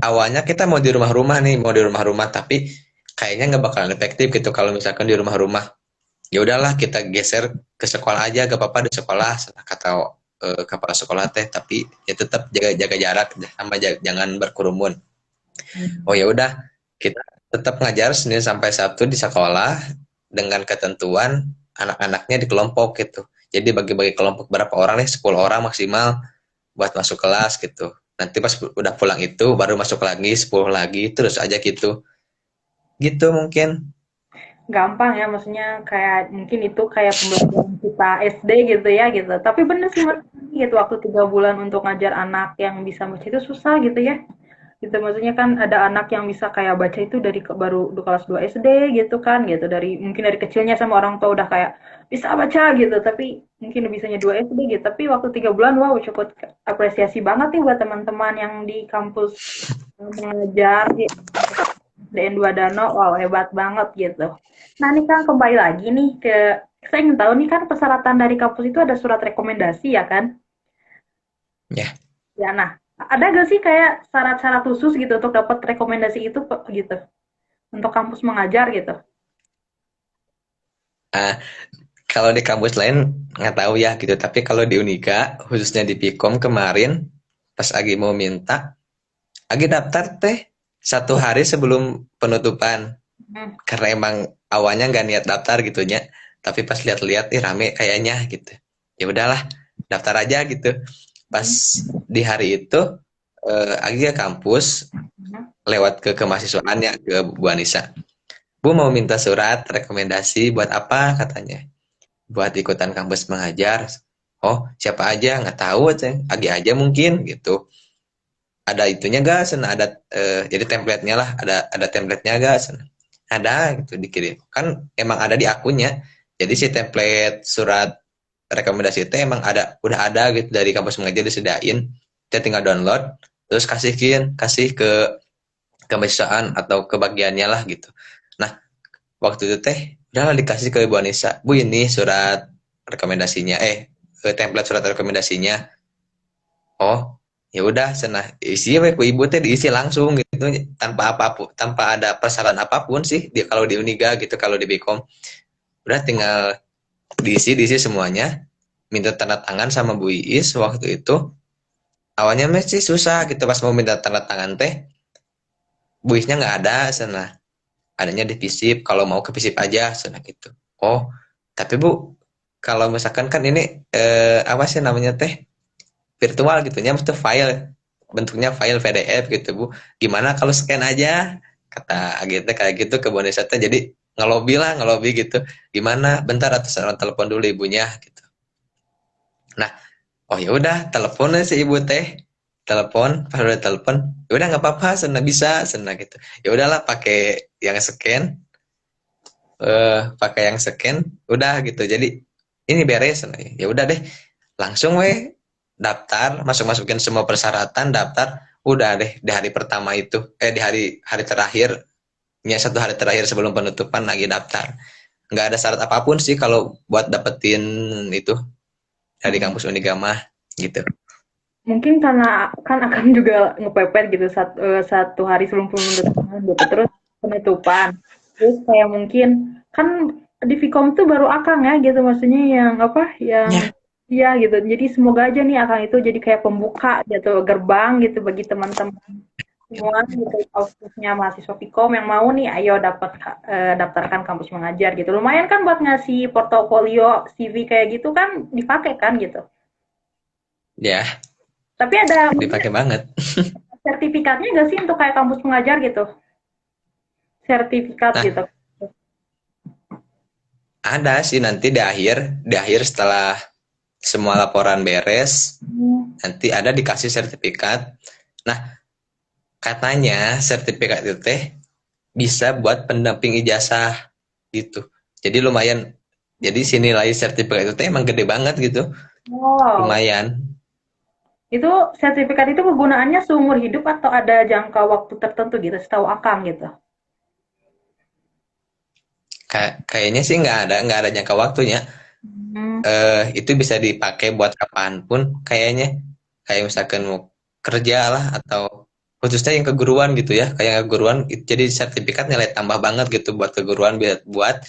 awalnya kita mau di rumah-rumah nih, mau di rumah-rumah tapi kayaknya nggak bakalan efektif gitu kalau misalkan di rumah-rumah. Ya udahlah kita geser ke sekolah aja, gak apa-apa di sekolah kata kepala sekolah teh, tapi ya tetap jaga jaga jarak sama jangan berkerumun. Oh ya udah, kita tetap ngajar Senin sampai Sabtu di sekolah dengan ketentuan anak-anaknya di kelompok gitu. Jadi bagi-bagi kelompok berapa orang nih, 10 orang maksimal buat masuk kelas gitu. Nanti pas udah pulang itu baru masuk lagi 10 lagi terus aja gitu. Gitu mungkin. Gampang ya, maksudnya kayak mungkin itu kayak pembelajaran kita SD gitu ya gitu. Tapi bener sih mas, gitu waktu 3 bulan untuk ngajar anak yang bisa baca itu susah gitu ya. Gitu maksudnya kan ada anak yang bisa kayak baca itu dari baru di kelas 2 SD gitu kan gitu, dari mungkin dari kecilnya sama orang tua udah kayak bisa baca gitu, tapi mungkin bisanya 2 SD gitu, tapi waktu 3 bulan wow cukup apresiasi banget nih buat teman-teman yang di kampus mengajar di DN2 Danau, wow hebat banget gitu. Nah ini kan kembali lagi nih ke, saya ingin tahu nih kan persyaratan dari kampus itu ada surat rekomendasi ya kan? Ya. Ya, nah, ada gak sih kayak syarat-syarat khusus gitu untuk dapat rekomendasi itu gitu? Untuk kampus mengajar gitu? Ah, kalau di kampus lain nggak tahu ya gitu, tapi kalau di Unika khususnya di Pikom kemarin pas Agi mau minta, Agi daftar teh 1 hari sebelum penutupan. Hmm. Karena emang awalnya nggak niat daftar gitunya, tapi pas lihat-lihat ih rame kayaknya gitu, ya udahlah daftar aja gitu. Pas Hmm. di hari itu Agi ke kampus Hmm. lewat ke kemahasiswaannya ke Bu Anissa, Bu mau minta surat rekomendasi buat apa katanya, buat ikutan kampus mengajar. Oh siapa aja nggak tahu ceng, Agi aja mungkin gitu. Ada itunya gak sen, ada jadi template-nya lah, ada template-nya gak sen, ada gitu dikirim kan emang ada di akunnya. Jadi si template surat rekomendasi itu emang udah ada gitu dari kampus mengajar disediain. Kita tinggal download, terus kasih ke mahasiswaan atau ke bagiannya lah gitu. Nah, waktu itu udahlah dikasih ke Bu Anissa. Bu, ini surat rekomendasinya, template surat rekomendasinya. Oh, ya udah, senah isi we ku ibu diisi langsung gitu, tanpa apapun, tanpa ada persyaratan apapun sih dia kalau di Uniga gitu, kalau di Bikom. Udah tinggal diisi semuanya, minta tanda tangan sama Bu Iis waktu itu. Awalnya masih susah gitu pas mau minta tanda tangan Bu Iisnya nggak ada, adanya di Visip, kalau mau ke Visip aja gitu. Oh, tapi Bu, kalau misalkan kan ini apa sih namanya virtual gitu nya, mesti file, bentuknya file PDF gitu Bu, gimana kalau scan aja, kata gitu kayak gitu ke Bu Anissa. Jadi ngelobi gitu, gimana bentar atau telepon dulu ibunya gitu. Nah, oh ya udah, teleponnya si ibu pas udah telepon, ya udah nggak apa-apa, bisa gitu. Ya udahlah, pakai yang scan, udah gitu. Jadi ini beres, ya udah deh, langsung daftar, masukin semua persyaratan, daftar, udah deh di hari pertama itu, di hari terakhirnya, 1 hari terakhir sebelum penutupan lagi daftar. Nggak ada syarat apapun sih kalau buat dapetin itu dari kampus Unigama gitu. Mungkin karena kan akan juga ngepepet gitu 1 hari sebelum penutupan gitu, terus penutupan. Terus kayak mungkin kan di Vkom tuh baru Akang ya gitu, maksudnya yang apa Ya, yang iya gitu. Jadi semoga aja nih Akang itu jadi kayak pembuka gitu, gerbang gitu bagi teman-teman semua gitu, khususnya mahasiswa Vkom yang mau nih, ayo daftarkan kampus mengajar gitu. Lumayan kan buat ngasih portofolio CV kayak gitu kan dipakai kan gitu. ya, Tapi ada mungkin dipakai banget. sertifikatnya nggak sih untuk kayak kampus pengajar gitu? Sertifikat Nah, gitu. ada sih nanti di akhir setelah semua laporan beres, Hmm. nanti ada dikasih sertifikat. Nah, katanya sertifikat itu bisa buat pendamping ijazah gitu. Jadi lumayan. Jadi si nilai sertifikat itu emang gede banget gitu. Wow. Lumayan. Itu sertifikat itu kegunaannya seumur hidup atau ada jangka waktu tertentu gitu, setahu Akang gitu? Kayaknya sih nggak ada jangka waktunya. Hmm. Itu bisa dipakai buat kapanpun kayaknya. Kayak misalkan mau kerja lah, atau khususnya yang keguruan gitu ya. Kayak keguruan jadi sertifikat nilai tambah banget gitu buat keguruan, buat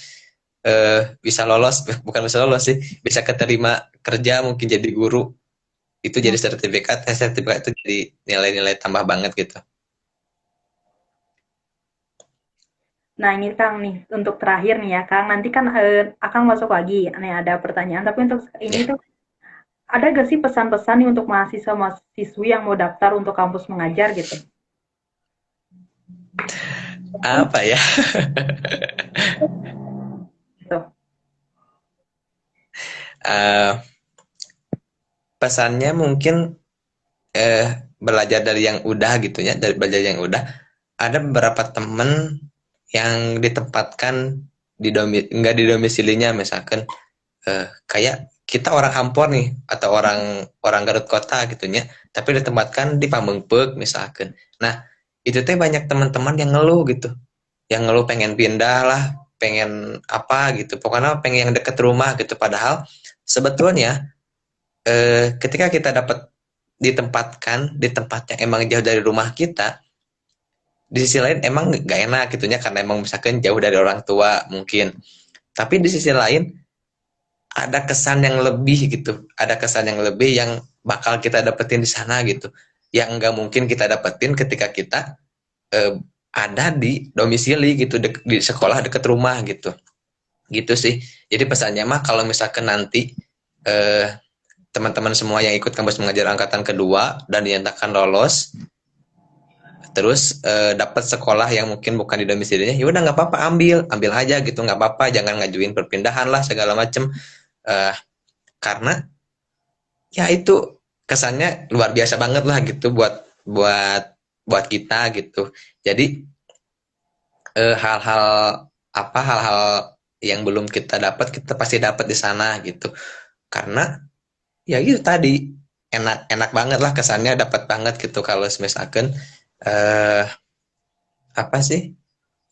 bisa lolos, bukan bisa lolos sih, bisa keterima kerja mungkin jadi guru. Itu jadi sertifikat itu jadi nilai-nilai tambah banget gitu. Nah ini Kang nih, untuk terakhir nih ya Kang, nanti kan Akang masuk lagi, nih ada pertanyaan, tapi untuk ini Ya, tuh ada gak sih pesan-pesan nih untuk mahasiswa-mahasiswi yang mau daftar untuk kampus mengajar gitu? apa ya? Gitu. Eh, Pesannya mungkin belajar dari yang udah gitu ya, dari belajar yang udah. Ada beberapa temen yang ditempatkan nggak di domisilinya, misalkan kayak kita orang Hampor nih, atau orang orang Garut kota gitunya, tapi ditempatkan di Pamengpeuk misalkan. Nah, itu banyak teman-teman yang ngeluh gitu, pengen pindah lah, pengen apa gitu, pokoknya pengen yang deket rumah gitu. Padahal sebetulnya ketika kita dapat ditempatkan di tempat yang emang jauh dari rumah kita, di sisi lain emang gak enak gitunya, karena emang misalkan jauh dari orang tua mungkin. Tapi di sisi lain ada kesan yang lebih gitu, ada kesan yang lebih yang bakal kita dapetin di sana gitu, yang nggak mungkin kita dapetin ketika kita eh, ada di domisili gitu, di sekolah deket rumah gitu. Gitu sih. Jadi pesannya mah, kalau misalkan nanti eh, teman-teman semua yang ikut kampus mengajar angkatan kedua dan dinyatakan lolos, terus dapat sekolah yang mungkin bukan di domisilinya, ya udah nggak apa-apa, ambil aja gitu, nggak apa-apa, jangan ngajuin perpindahan lah segala macem. Eh, karena ya itu kesannya luar biasa banget lah gitu, buat buat kita gitu. Jadi hal-hal apa hal-hal yang belum kita dapat kita pasti dapat di sana gitu. Karena ya gitu tadi, enak banget lah kesannya, dapat banget gitu kalau misalkan eh apa sih,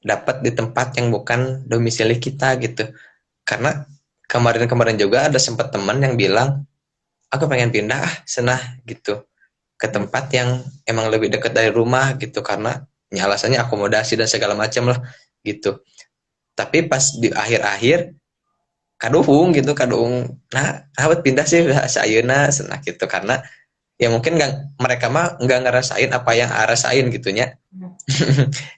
dapat di tempat yang bukan domisili kita gitu. Karena kemarin-kemarin juga ada sempat teman yang bilang aku pengen pindah senah gitu ke tempat yang emang lebih dekat dari rumah gitu, karena ya alasannya akomodasi dan segala macam lah gitu. Tapi pas di akhir-akhir kaduhung gitu, kaduhung nah awet pindah sih sayeuna senah gitu, karena ya mungkin nggak, mereka mah nggak ngerasain apa yang rasain gitunya.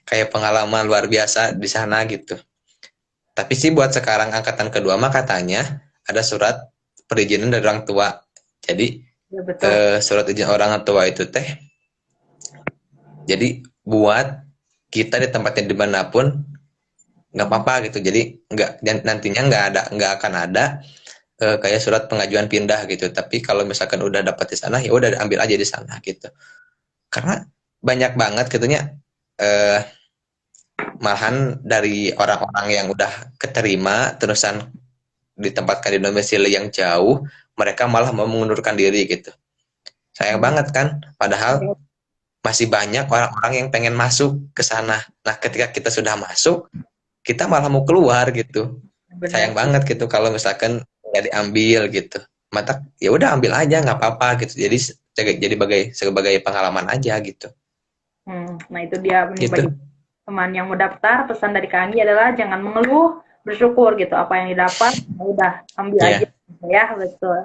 Kayak pengalaman luar biasa di sana gitu. Tapi sih buat sekarang angkatan kedua mah katanya ada surat perizinan dari orang tua. Jadi Ya betul. surat izin orang tua itu teh jadi buat kita di tempatnya dimanapun nggak apa-apa gitu. Jadi nggak, dan nantinya nggak akan ada kayak surat pengajuan pindah gitu. Tapi kalau misalkan udah dapat di sana ya udah ambil aja di sana gitu. Karena banyak banget gitunya, eh, malahan dari orang-orang yang udah keterima terusan ditempatkan di domisili yang jauh, mereka malah mau mengundurkan diri gitu. Sayang Hmm. banget kan, padahal masih banyak orang-orang yang pengen masuk ke sana. Nah, ketika kita sudah masuk, kita malah mau keluar gitu. Benar Sayang sih. banget gitu kalau misalkan nggak diambil gitu. Mata ya udah ambil aja nggak apa-apa gitu. Jadi sebagai pengalaman aja gitu. Nah itu dia nih Gitu. bagi teman yang mau daftar, pesan dari kami adalah jangan mengeluh, bersyukur gitu. Apa yang didapat, ya udah ambil aja Ya. gitu ya, betul.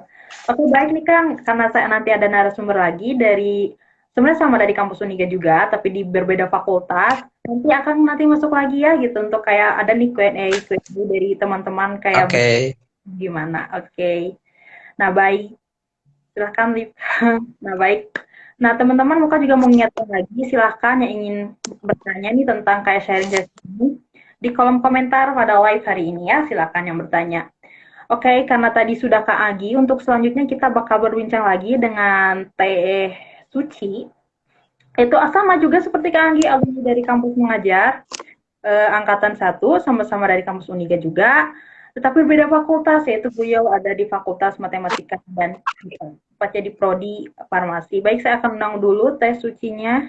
Oke, baik nih Kang, karena saya nanti ada narasumber lagi dari sebenarnya sama dari kampus Uniga juga, tapi di berbeda fakultas. Nanti masuk lagi ya gitu untuk kayak ada nih Q&A dari teman-teman kayak Oke. gimana. Oke. Nah, baik. Silahkan, Lip. Nah, baik. Nah, teman-teman Muka juga mengingatkan lagi, silahkan yang ingin bertanya nih tentang kayak sharing-sharing ini di kolom komentar pada live hari ini ya, silahkan yang bertanya. Oke, karena tadi sudah Kak Agi, untuk selanjutnya kita bakal berbincang lagi dengan Teh Suci. Itu sama juga seperti Kak Agi, alumni dari kampus mengajar, angkatan 1, sama-sama dari kampus Uniga juga, tetapi beda fakultas, yaitu beliau ada di Fakultas Matematika dan tepatnya di Prodi Farmasi. Baik, saya akan undang dulu Teh Sucinya.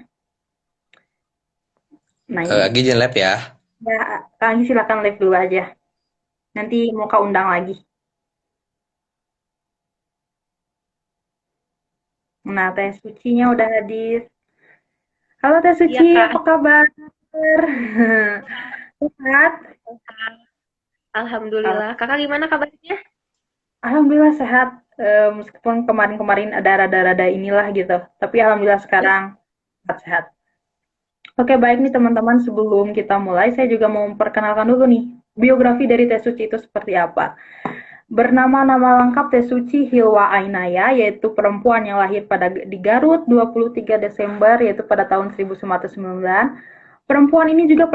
Nah ini, Lagi izin lab ya. ya, Kak Anggi silakan live dulu aja. Nanti mau Kak undang lagi. Nah, Teh Sucinya udah hadir. Halo Teh Iya, Suci, Kak. apa kabar? Sehat? Al- Alhamdulillah. Kakak gimana kabarnya? Alhamdulillah sehat. Meskipun kemarin-kemarin ada rada-rada inilah gitu. Tapi alhamdulillah sekarang sehat-sehat. Oke, baik nih teman-teman. Sebelum kita mulai, saya juga mau memperkenalkan dulu nih biografi dari Teh Suci itu seperti apa. Bernama nama lengkap Teh Suci Hilwa Ainaya, yaitu perempuan yang lahir di Garut 23 Desember, yaitu pada tahun 1999. Perempuan ini juga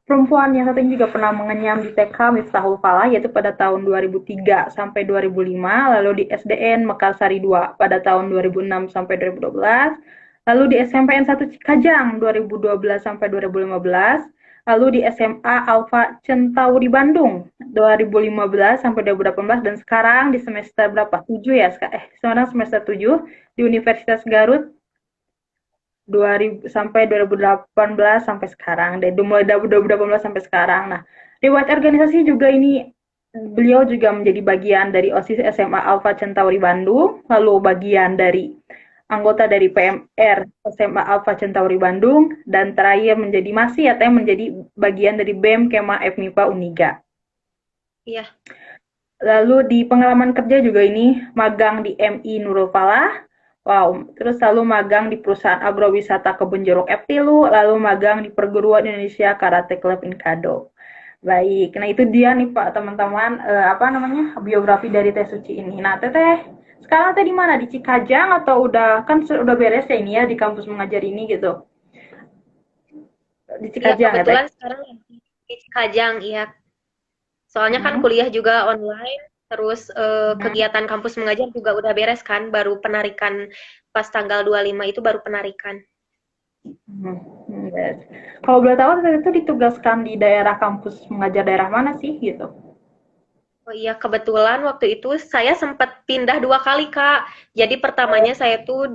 perempuan yang satu ini juga pernah mengenyam di TK Miftahul Falah, yaitu pada tahun 2003 sampai 2005, lalu di SDN Mekarsari 2 pada tahun 2006 sampai 2012, lalu di SMPN 1 Cikajang 2012 sampai 2015, lalu di SMA Alfa Centauri Bandung 2015 sampai 2018, dan sekarang di semester berapa? 7 ya? Sekarang semester 7 di Universitas Garut 2000 sampai 2018 sampai sekarang, dari mulai 2018 sampai sekarang. Nah, riwayat organisasi juga ini, beliau juga menjadi bagian dari OSIS SMA Alfa Centauri Bandung, lalu bagian dari anggota dari PMR SMA Alfa Centauri Bandung, dan terakhir menjadi bagian dari BEM Kema FMIPA Uniga. Iya. Lalu di pengalaman kerja juga ini magang di MI Nurul Falah. Wow, terus lalu magang di perusahaan agrowisata Kebun Jeruk Eptilu, lalu magang di Perguruan Indonesia Karate Club Inkado. Baik, nah itu dia nih Pak teman-teman, apa namanya, biografi dari Teh Suci ini. Nah Teteh, sekarang Teh di mana? Di Cikajang atau udah beres ya ini ya di kampus mengajar ini gitu? Di Iya, Cikajang ya Teh? kebetulan sekarang lagi di Cikajang, iya. Soalnya kan Hmm. kuliah juga online, terus Hmm. kegiatan kampus mengajar juga udah beres kan, baru penarikan pas tanggal 25 itu baru penarikan. Yes. Kalau boleh tahu Teteh itu ditugaskan di daerah kampus mengajar daerah mana sih gitu? Oh iya, kebetulan waktu itu saya sempat pindah 2 kali, Kak. Jadi pertamanya saya tuh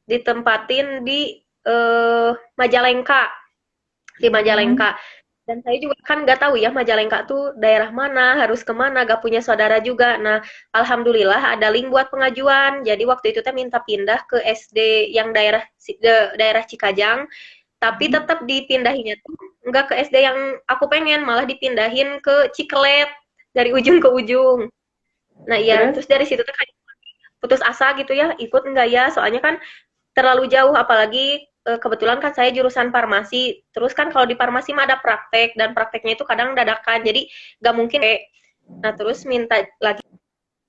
ditempatin di Majalengka, di Hmm. Majalengka. Dan saya juga kan nggak tahu ya Majalengka tuh daerah mana, harus kemana, gak punya saudara juga. Nah, alhamdulillah ada link buat pengajuan. Jadi waktu itu teh minta pindah ke SD yang daerah Cikajang, tapi tetap dipindahinnya tuh nggak ke SD yang aku pengen, malah dipindahin ke Ciklet dari ujung ke ujung. Nah iya, Terus? terus dari situ tuh kayak putus asa gitu ya, ikut enggak ya, soalnya kan terlalu jauh, apalagi kebetulan kan saya jurusan farmasi, terus kan kalau di farmasi mah ada praktek, dan prakteknya itu kadang dadakan, jadi nggak mungkin nah terus minta lagi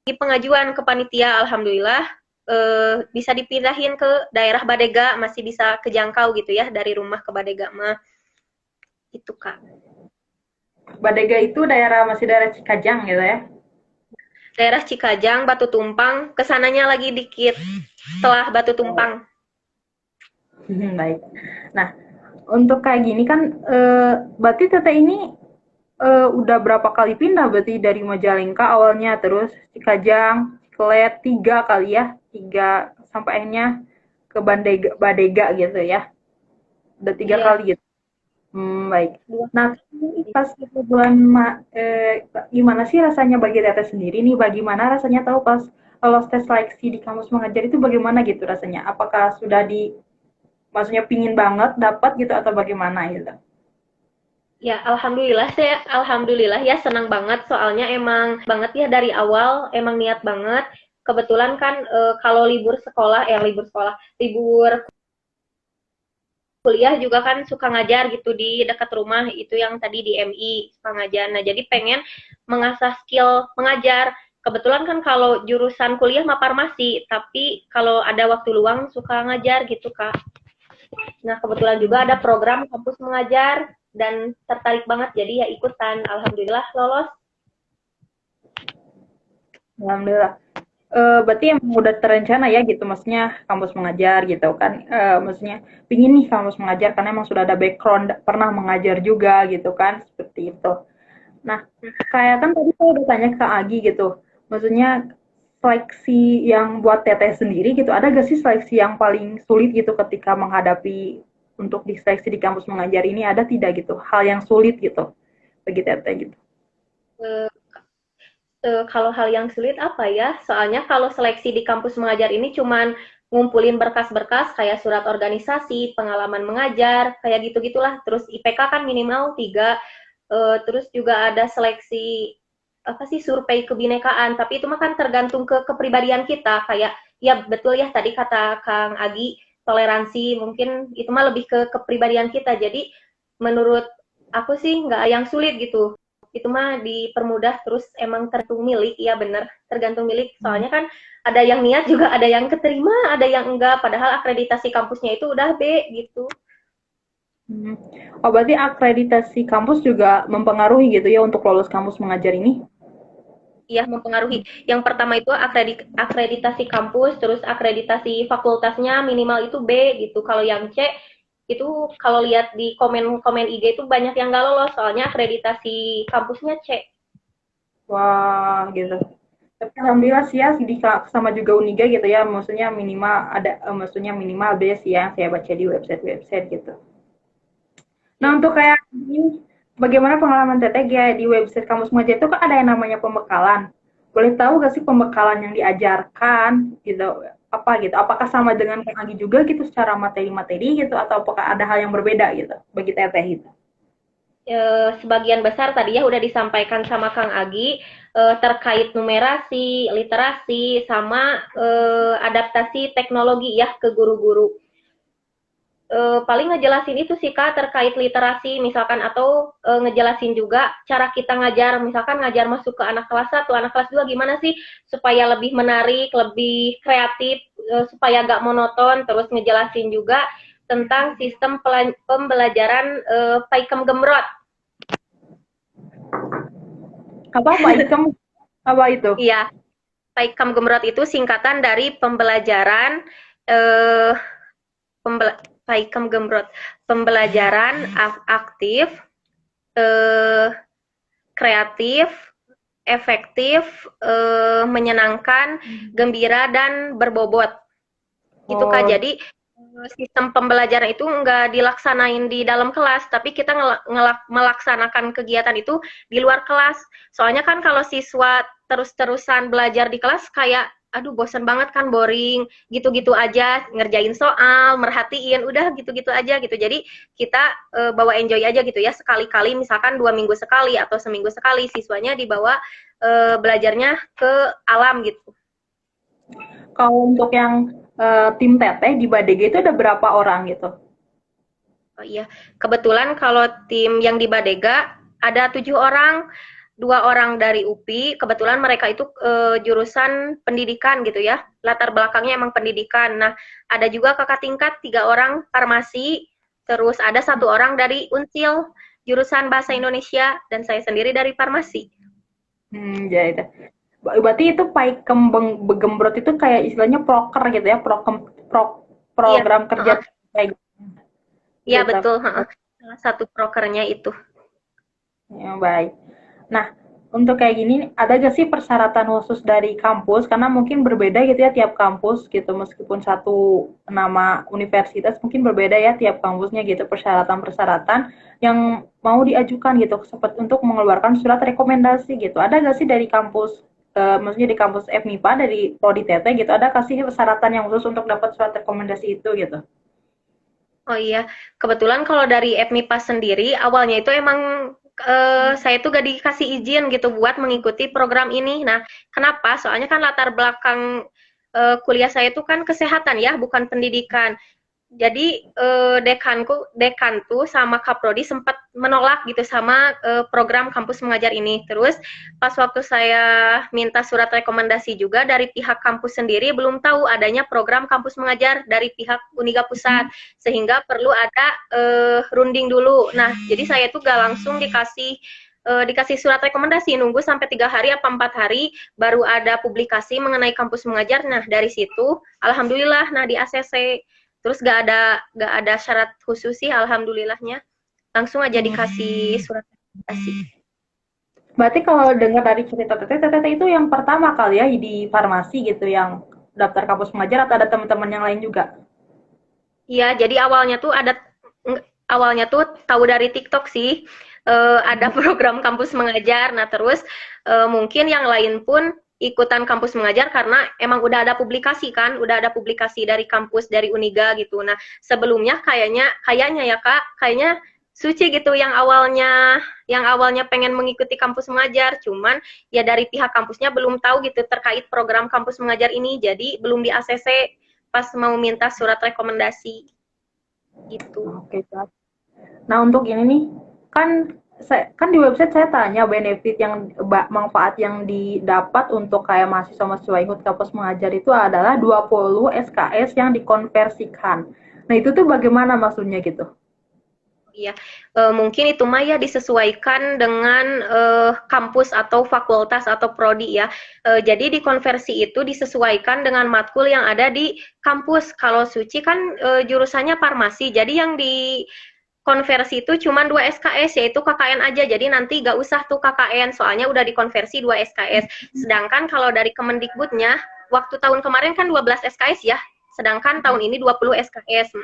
pengajuan ke panitia, alhamdulillah bisa dipindahin ke daerah Badega, masih bisa kejangkau gitu ya, dari rumah ke Badega mah, itu Kak. Badega itu masih daerah Cikajang gitu ya? Daerah Cikajang, Batu Tumpang, kesananya lagi dikit setelah Batu Oh. Tumpang. Baik. Nah, untuk kayak gini kan, berarti Teteh ini udah berapa kali pindah berarti dari Majalengka awalnya, terus Cikajang, Ciklet, 3 kali ya? 3 sampai akhirnya ke Badega gitu ya? Udah 3 Iya, kali gitu? Baik. dua. Nah, pas itu gimana sih rasanya bagi Teteh sendiri nih, bagaimana rasanya tahu pas lolos tes seleksi di kampus mengajar itu bagaimana gitu rasanya? Apakah sudah maksudnya pingin banget dapat gitu atau bagaimana gitu? Ya, alhamdulillah ya senang banget soalnya emang banget ya dari awal emang niat banget. Kebetulan kan kalau libur kuliah juga kan suka ngajar gitu di dekat rumah itu yang tadi di MI suka ngajar. Nah, jadi pengen mengasah skill mengajar. Kebetulan kan kalau jurusan kuliah mah farmasi, tapi kalau ada waktu luang suka ngajar gitu, Kak. Nah, kebetulan juga ada program kampus mengajar dan tertarik banget jadi ya ikutan. Alhamdulillah lolos. Alhamdulillah. Berarti emang udah terencana ya gitu, maksudnya kampus mengajar gitu kan, maksudnya pingin nih kampus mengajar karena emang sudah ada background pernah mengajar juga gitu kan, seperti itu. Nah, kayak kan tadi saya udah tanya ke Agi gitu, maksudnya seleksi yang buat Teteh sendiri gitu, ada gak sih seleksi yang paling sulit gitu ketika menghadapi untuk diseleksi di kampus mengajar ini, ada tidak gitu, hal yang sulit gitu bagi Teteh gitu? Eh, kalau hal yang sulit apa ya? Soalnya kalau seleksi di kampus mengajar ini cuman ngumpulin berkas-berkas kayak surat organisasi, pengalaman mengajar, kayak gitu-gitulah. Terus IPK kan minimal 3. Terus juga ada seleksi apa sih survei kebinekaan, tapi itu mah kan tergantung ke kepribadian kita. Kayak ya betul ya tadi kata Kang Agi, toleransi mungkin itu mah lebih ke kepribadian kita. Jadi menurut aku sih nggak yang sulit gitu, itu mah dipermudah, terus emang tergantung milik, iya bener, tergantung milik, soalnya kan ada yang niat juga, ada yang keterima, ada yang enggak, padahal akreditasi kampusnya itu udah B gitu. Hmm. Oh, berarti akreditasi kampus juga mempengaruhi gitu ya untuk lolos kampus mengajar ini? Iya, mempengaruhi. Yang pertama itu akreditasi kampus, terus akreditasi fakultasnya minimal itu B gitu. Kalau yang C itu kalau lihat di komen-komen IG itu banyak yang nggak lolos soalnya akreditasi kampusnya C. Wah, gitu. Tapi alhamdulillah sih ya sama juga Uniga gitu ya, maksudnya minimal ada, maksudnya minimal B sih ya, saya baca di website-website gitu. Nah, Ya, untuk kayak ini, bagaimana pengalaman Teteh ya di website kampus mengajar itu kan ada yang namanya pembekalan. Boleh tahu gak sih pembekalan yang diajarkan gitu? Apa gitu? Apakah sama dengan Kang Agi juga gitu secara materi-materi gitu atau apakah ada hal yang berbeda gitu bagi Teteh gitu? sebagian besar tadi ya udah disampaikan sama Kang Agi terkait numerasi, literasi, sama adaptasi teknologi ya ke guru-guru. Paling ngejelasin itu sih Kak terkait literasi misalkan, atau ngejelasin juga cara kita ngajar, misalkan ngajar masuk ke anak kelas 1, anak kelas 2 gimana sih supaya lebih menarik, lebih kreatif, supaya gak monoton, terus ngejelasin juga tentang sistem pembelajaran Paikem Gemrot. Apa Pak Ikam? Apa itu? Iya, Paikem Gemrot itu singkatan dari pembelajaran eh, Paikem Gemrot, pembelajaran aktif, eh, kreatif, efektif, menyenangkan, gembira, dan berbobot. Gitu Kak. Oh, Jadi sistem pembelajaran itu nggak dilaksanain di dalam kelas, tapi kita melaksanakan kegiatan itu di luar kelas. Soalnya kan kalau siswa terus-terusan belajar di kelas kayak aduh bosan banget kan, boring, gitu-gitu aja, ngerjain soal, merhatiin, udah gitu-gitu aja gitu. Jadi kita bawa enjoy aja gitu ya, sekali-kali misalkan 2 minggu sekali atau seminggu sekali siswanya dibawa belajarnya ke alam gitu. kalau untuk yang tim teteh di Badege itu ada berapa orang gitu? Oh iya, kebetulan kalau tim yang di Badega ada 7 orang, 2 orang dari UPI. Kebetulan mereka itu jurusan pendidikan gitu ya, latar belakangnya emang pendidikan. Nah, ada juga kakak tingkat 3 orang farmasi, terus ada 1 orang dari Unsil jurusan bahasa Indonesia, dan saya sendiri dari farmasi. Jadi berarti itu Paikem Begembrot itu kayak istilahnya proker gitu ya, Iya, program kerja heeh. kayak Iya gitu. betul, heeh. Salah satu prokernya itu. Ya, baik. Nah, untuk kayak gini, ada gak sih persyaratan khusus dari kampus? Karena mungkin berbeda gitu ya tiap kampus gitu, meskipun satu nama universitas mungkin berbeda ya tiap kampusnya gitu, persyaratan-persyaratan yang mau diajukan gitu, seperti untuk mengeluarkan surat rekomendasi gitu. Ada gak sih dari kampus, maksudnya di kampus FMIPA, dari Prodi TT gitu, ada gak sih persyaratan yang khusus untuk dapat surat rekomendasi itu gitu? Oh iya, kebetulan kalau dari FMIPA sendiri, awalnya itu emang saya tuh gak dikasih izin gitu buat mengikuti program ini. Nah, kenapa? Soalnya kan latar belakang kuliah saya itu kan kesehatan ya, bukan pendidikan. Jadi dekan tuh sama Kaprodi sempat menolak gitu sama program kampus mengajar ini. Terus pas waktu saya minta surat rekomendasi juga dari pihak kampus sendiri belum tahu adanya program kampus mengajar dari pihak Uniga Pusat, sehingga perlu ada runding dulu. Nah, jadi saya tuh gak langsung dikasih surat rekomendasi, nunggu sampai 3 hari apa 4 hari baru ada publikasi mengenai kampus mengajar. Nah, dari situ alhamdulillah di ACC. Terus gak ada syarat khusus sih, alhamdulillahnya. Langsung aja dikasih surat rekomendasi. Berarti kalau dengar dari cerita Teteh, Teteh itu yang pertama kali ya di farmasi gitu yang daftar kampus mengajar atau ada teman-teman yang lain juga? Iya, jadi awalnya tuh tahu dari TikTok sih, ada program kampus mengajar. Nah, terus mungkin yang lain pun ikutan kampus mengajar karena emang udah ada publikasi kan, udah ada publikasi dari kampus dari Uniga gitu. Nah, sebelumnya kayaknya ya Kak, kayaknya Suci gitu yang awalnya pengen mengikuti kampus mengajar, cuman ya dari pihak kampusnya belum tahu gitu terkait program kampus mengajar ini, jadi belum di ACC pas mau minta surat rekomendasi gitu. Oke, Kak. Nah, untuk ini nih, kan di website saya tanya benefit yang manfaat yang didapat untuk kayak mahasiswa-mahasiswa ikut kampus mengajar itu adalah 20 SKS yang dikonversikan. Nah, itu tuh bagaimana maksudnya gitu? Iya, mungkin itu mah ya disesuaikan dengan kampus atau fakultas atau prodi ya. Jadi di konversi itu disesuaikan dengan matkul yang ada di kampus. Kalau Suci kan jurusannya farmasi, jadi yang di konversi itu cuma 2 SKS, yaitu KKN aja. Jadi nanti gak usah tuh KKN, soalnya udah dikonversi 2 SKS. Sedangkan kalau dari Kemendikbudnya, waktu tahun kemarin kan 12 SKS ya, sedangkan tahun ini 20 SKS.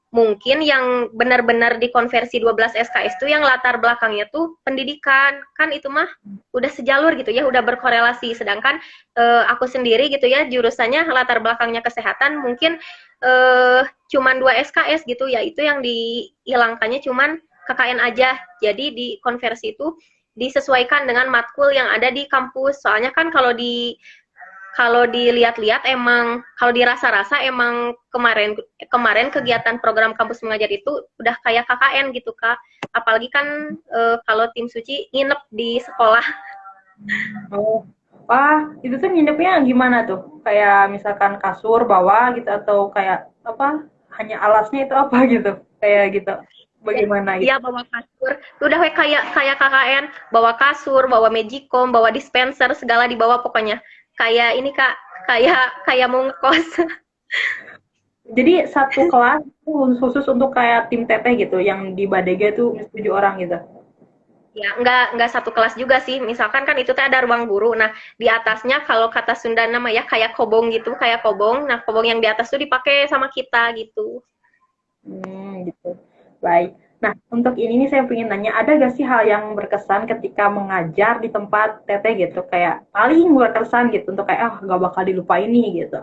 Mungkin yang benar-benar dikonversi 12 SKS itu yang latar belakangnya tuh pendidikan, kan itu mah udah sejalur gitu ya, udah berkorelasi. Sedangkan aku sendiri gitu ya, jurusannya latar belakangnya kesehatan, mungkin cuman 2 SKS gitu ya, itu yang dihilangkannya cuman KKN aja. Jadi di konversi itu disesuaikan dengan matkul yang ada di kampus. Soalnya kan kalau dilihat-lihat emang, kalau dirasa-rasa emang kemarin kegiatan program kampus mengajar itu udah kayak KKN gitu Kak. Apalagi kan kalau tim Suci nginep di sekolah. Oh, wah, itu tuh nginepnya gimana tuh? Kayak misalkan kasur bawah gitu atau kayak apa? Hanya alasnya itu apa gitu? Kayak gitu. Ya, Bagaimana iya gitu? bawa kasur. Udah kayak KKN, bawa kasur, bawa magicom, bawa dispenser, segala dibawa pokoknya. Kayak ini Kak, kayak mau ngekos. Jadi satu kelas itu khusus untuk kayak tim teteh gitu, yang di Badege tuh 7 orang gitu. Ya, nggak satu kelas juga sih. Misalkan kan itu teh ada ruang guru. Nah, di atasnya kalau kata Sunda nama ya kayak kobong gitu, kayak kobong. Nah, kobong yang di atas tuh dipakai sama kita gitu. Gitu. Baik. Nah, untuk ini nih saya pengen nanya, ada gak sih hal yang berkesan ketika mengajar di tempat Teteh gitu? Kayak paling berkesan gitu untuk kayak, ah gak bakal dilupain nih gitu.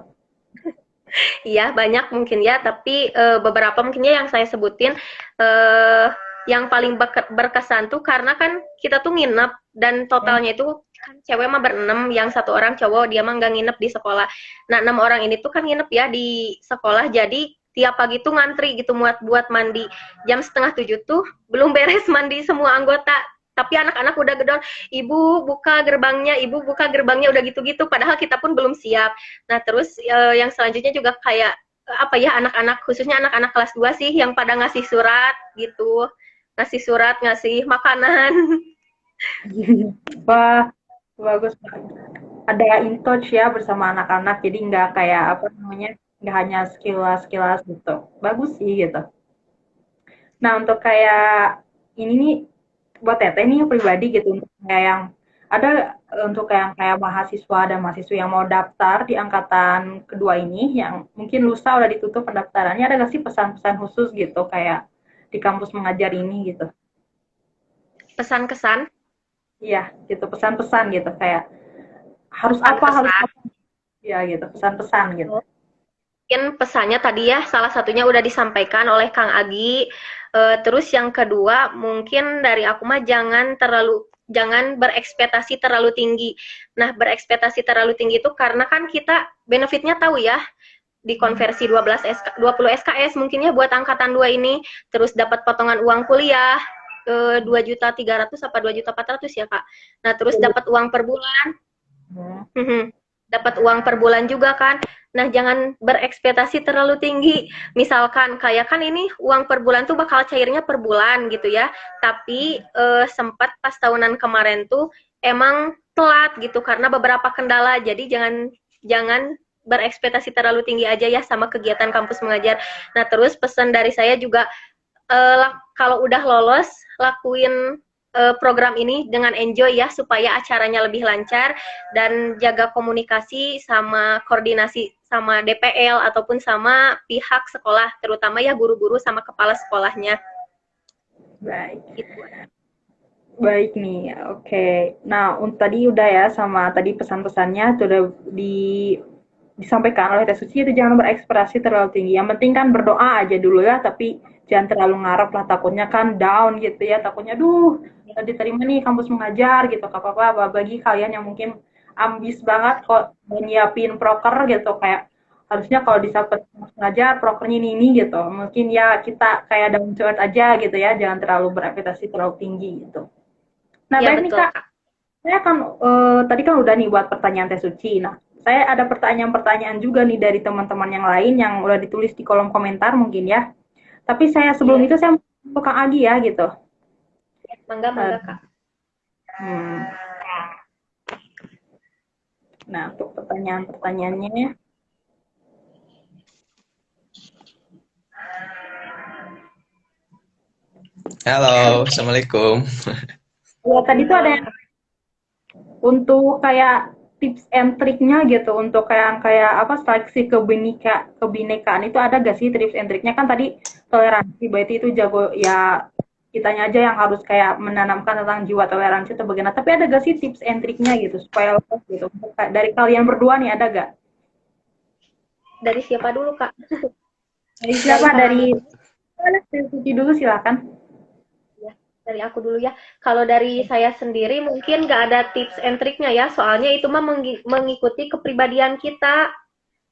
Iya, banyak mungkin ya, tapi beberapa mungkinnya yang saya sebutin eh yang paling berkesan tuh karena kan kita tuh nginep dan Hmm. totalnya itu kan cewek mah berenam, yang satu orang cowok dia mah nggak nginep di sekolah. Nah, 6 orang ini tuh kan nginep ya di sekolah, jadi tiap pagi tuh ngantri gitu buat mandi. Jam setengah 7 tuh belum beres mandi semua anggota. Tapi anak-anak udah gedor, ibu buka gerbangnya udah gitu-gitu. Padahal kita pun belum siap. Nah, terus yang selanjutnya juga kayak apa ya anak-anak khususnya anak-anak kelas 2 sih yang pada ngasih surat gitu. Ngasih surat, ngasih makanan. Wah, bagus. Ada in touch ya bersama anak-anak, jadi nggak kayak apa namanya, nggak hanya sekilas-sekilas gitu. Bagus sih gitu. Nah, untuk kayak ini nih buat Teteh nih pribadi gitu untuk kayak yang ada untuk yang kayak mahasiswa dan mahasiswa yang mau daftar di angkatan kedua ini yang mungkin lusa udah ditutup pendaftarannya, ada nggak sih pesan-pesan khusus gitu kayak di kampus mengajar ini gitu? Pesan kesan, Iya, gitu pesan-pesan gitu kayak pesan harus kesan. apa ya gitu pesan-pesan gitu. Mungkin pesannya tadi ya salah satunya udah disampaikan oleh Kang Agi. Terus yang kedua mungkin dari aku mah jangan berekspektasi terlalu tinggi. Nah, berekspektasi terlalu tinggi itu karena kan kita benefitnya tahu ya, dikonversi 20 SKS mungkinnya buat angkatan 2 ini, terus dapat potongan uang kuliah 2.300.000 apa 2.400.000 ya Kak. Nah, terus dapat uang per bulan. Hmm. Dapat uang per bulan juga kan. Nah, jangan berekspektasi terlalu tinggi. Misalkan kayak kan ini uang per bulan tuh bakal cairnya per bulan gitu ya. Tapi sempat pas tahunan kemarin tuh emang telat gitu karena beberapa kendala. Jadi jangan berekspektasi terlalu tinggi aja ya sama kegiatan kampus mengajar. Nah, terus pesan dari saya juga kalau udah lolos lakuin program ini dengan enjoy ya supaya acaranya lebih lancar dan jaga komunikasi sama koordinasi sama DPL ataupun sama pihak sekolah terutama ya guru-guru sama kepala sekolahnya Baik. gitu. Baik nih, oke. Nah, tadi udah ya sama tadi pesan-pesannya sudah disampaikan oleh Teh Suci itu jangan berekspektasi terlalu tinggi. Yang penting kan berdoa aja dulu ya, tapi jangan terlalu ngarep lah takutnya kan down gitu ya. Takutnya duh, diterima nih kampus mengajar gitu. Apa-apa bagi kalian yang mungkin ambis banget kok nyiapin proker gitu kayak harusnya kalau di kampus mengajar prokernya ini gitu. Mungkin ya kita kayak down to earth aja gitu ya, jangan terlalu berekspektasi terlalu tinggi gitu. Nah, Ya baik nih betul Kak, Kak. saya kan tadi kan udah nih buat pertanyaan Teh Suci. Nah, saya ada pertanyaan-pertanyaan juga nih dari teman-teman yang lain yang udah ditulis di kolom komentar mungkin ya. Tapi saya sebelum Iya, itu saya mau ke Kang Agi ya gitu. mangga Eh, mangga Kak. hmm. Nah, untuk pertanyaan-pertanyaannya, Halo, Assalamualaikum. ya tadi tuh ada yang untuk kayak tips and triknya gitu untuk kayak apa seleksi kebinekaan itu ada gak sih tips and triknya kan tadi toleransi berarti itu jago ya kitanya aja yang harus kayak menanamkan tentang jiwa toleransi atau bagaimana tapi ada gak sih tips and triknya gitu supaya lolos gitu dari kalian berdua nih ada gak Dari siapa dulu Kak? dari Dari siapa Kang Agi. dari Suci dulu silakan. Ya, dari aku dulu ya. Kalau dari saya sendiri mungkin nggak ada tips and triknya ya, soalnya itu mah mengikuti kepribadian kita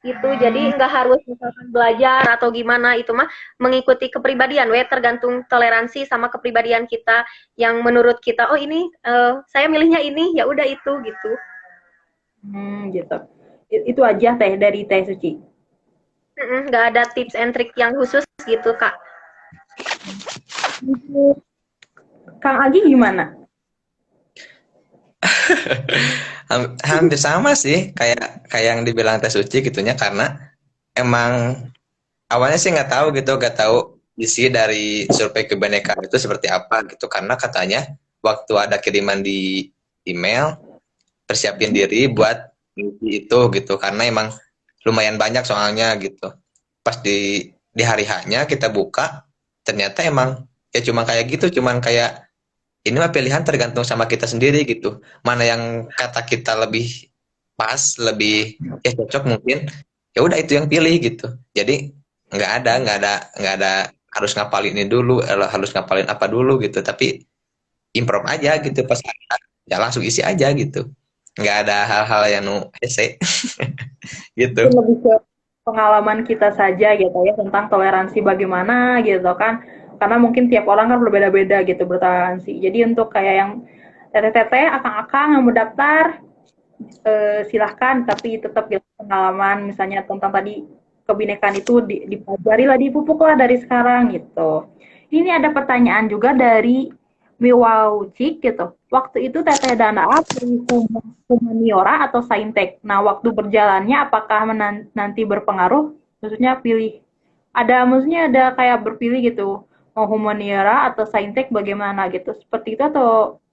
gitu. Jadi nggak harus misalkan belajar atau gimana, itu mah mengikuti kepribadian. Tergantung toleransi sama kepribadian kita yang menurut kita, oh ini saya milihnya ini, ya udah itu gitu. Gitu itu aja teh dari Teh Suci. Nggak ada tips and trick yang khusus gitu Kak. Kang Agi gimana? Hampir sama sih kayak kayak yang dibilang Teh Suci gitunya karena emang awalnya sih nggak tahu gitu, nggak tahu isi dari survei kebinekaan itu seperti apa gitu karena katanya waktu ada kiriman di email, persiapin diri buat ngisi itu gitu, karena emang lumayan banyak soalnya gitu. Pas di hari H-nya kita buka, ternyata emang ya cuma kayak gitu, cuman kayak ini mah pilihan tergantung sama kita sendiri gitu. Mana yang kata kita lebih pas, lebih ya cocok mungkin, ya udah itu yang pilih gitu. Jadi nggak ada harus ngapalin ini dulu, harus ngapalin apa dulu gitu. Tapi improv aja gitu pas ada, ya langsung isi aja gitu. Nggak ada hal-hal yang nu hese gitu. Mungkin lebih ke pengalaman kita saja gitu ya tentang toleransi bagaimana gitu kan. Karena mungkin tiap orang kan berbeda-beda gitu bertoleransi. Jadi untuk kayak yang teteh-teteh, akang-akang yang mau daftar, silahkan tapi tetap bilang pengalaman misalnya tentang tadi kebinekaan itu dipelajari lah, dipupuk lah dari sekarang gitu. Ini ada pertanyaan juga dari Miwaucik gitu. Waktu itu Teteh Danaa pilih humaniora atau saintek. Nah, waktu berjalannya apakah nanti berpengaruh? Maksudnya pilih maksudnya ada kayak berpilih gitu, mau humaniora atau saintek bagaimana gitu. Seperti itu atau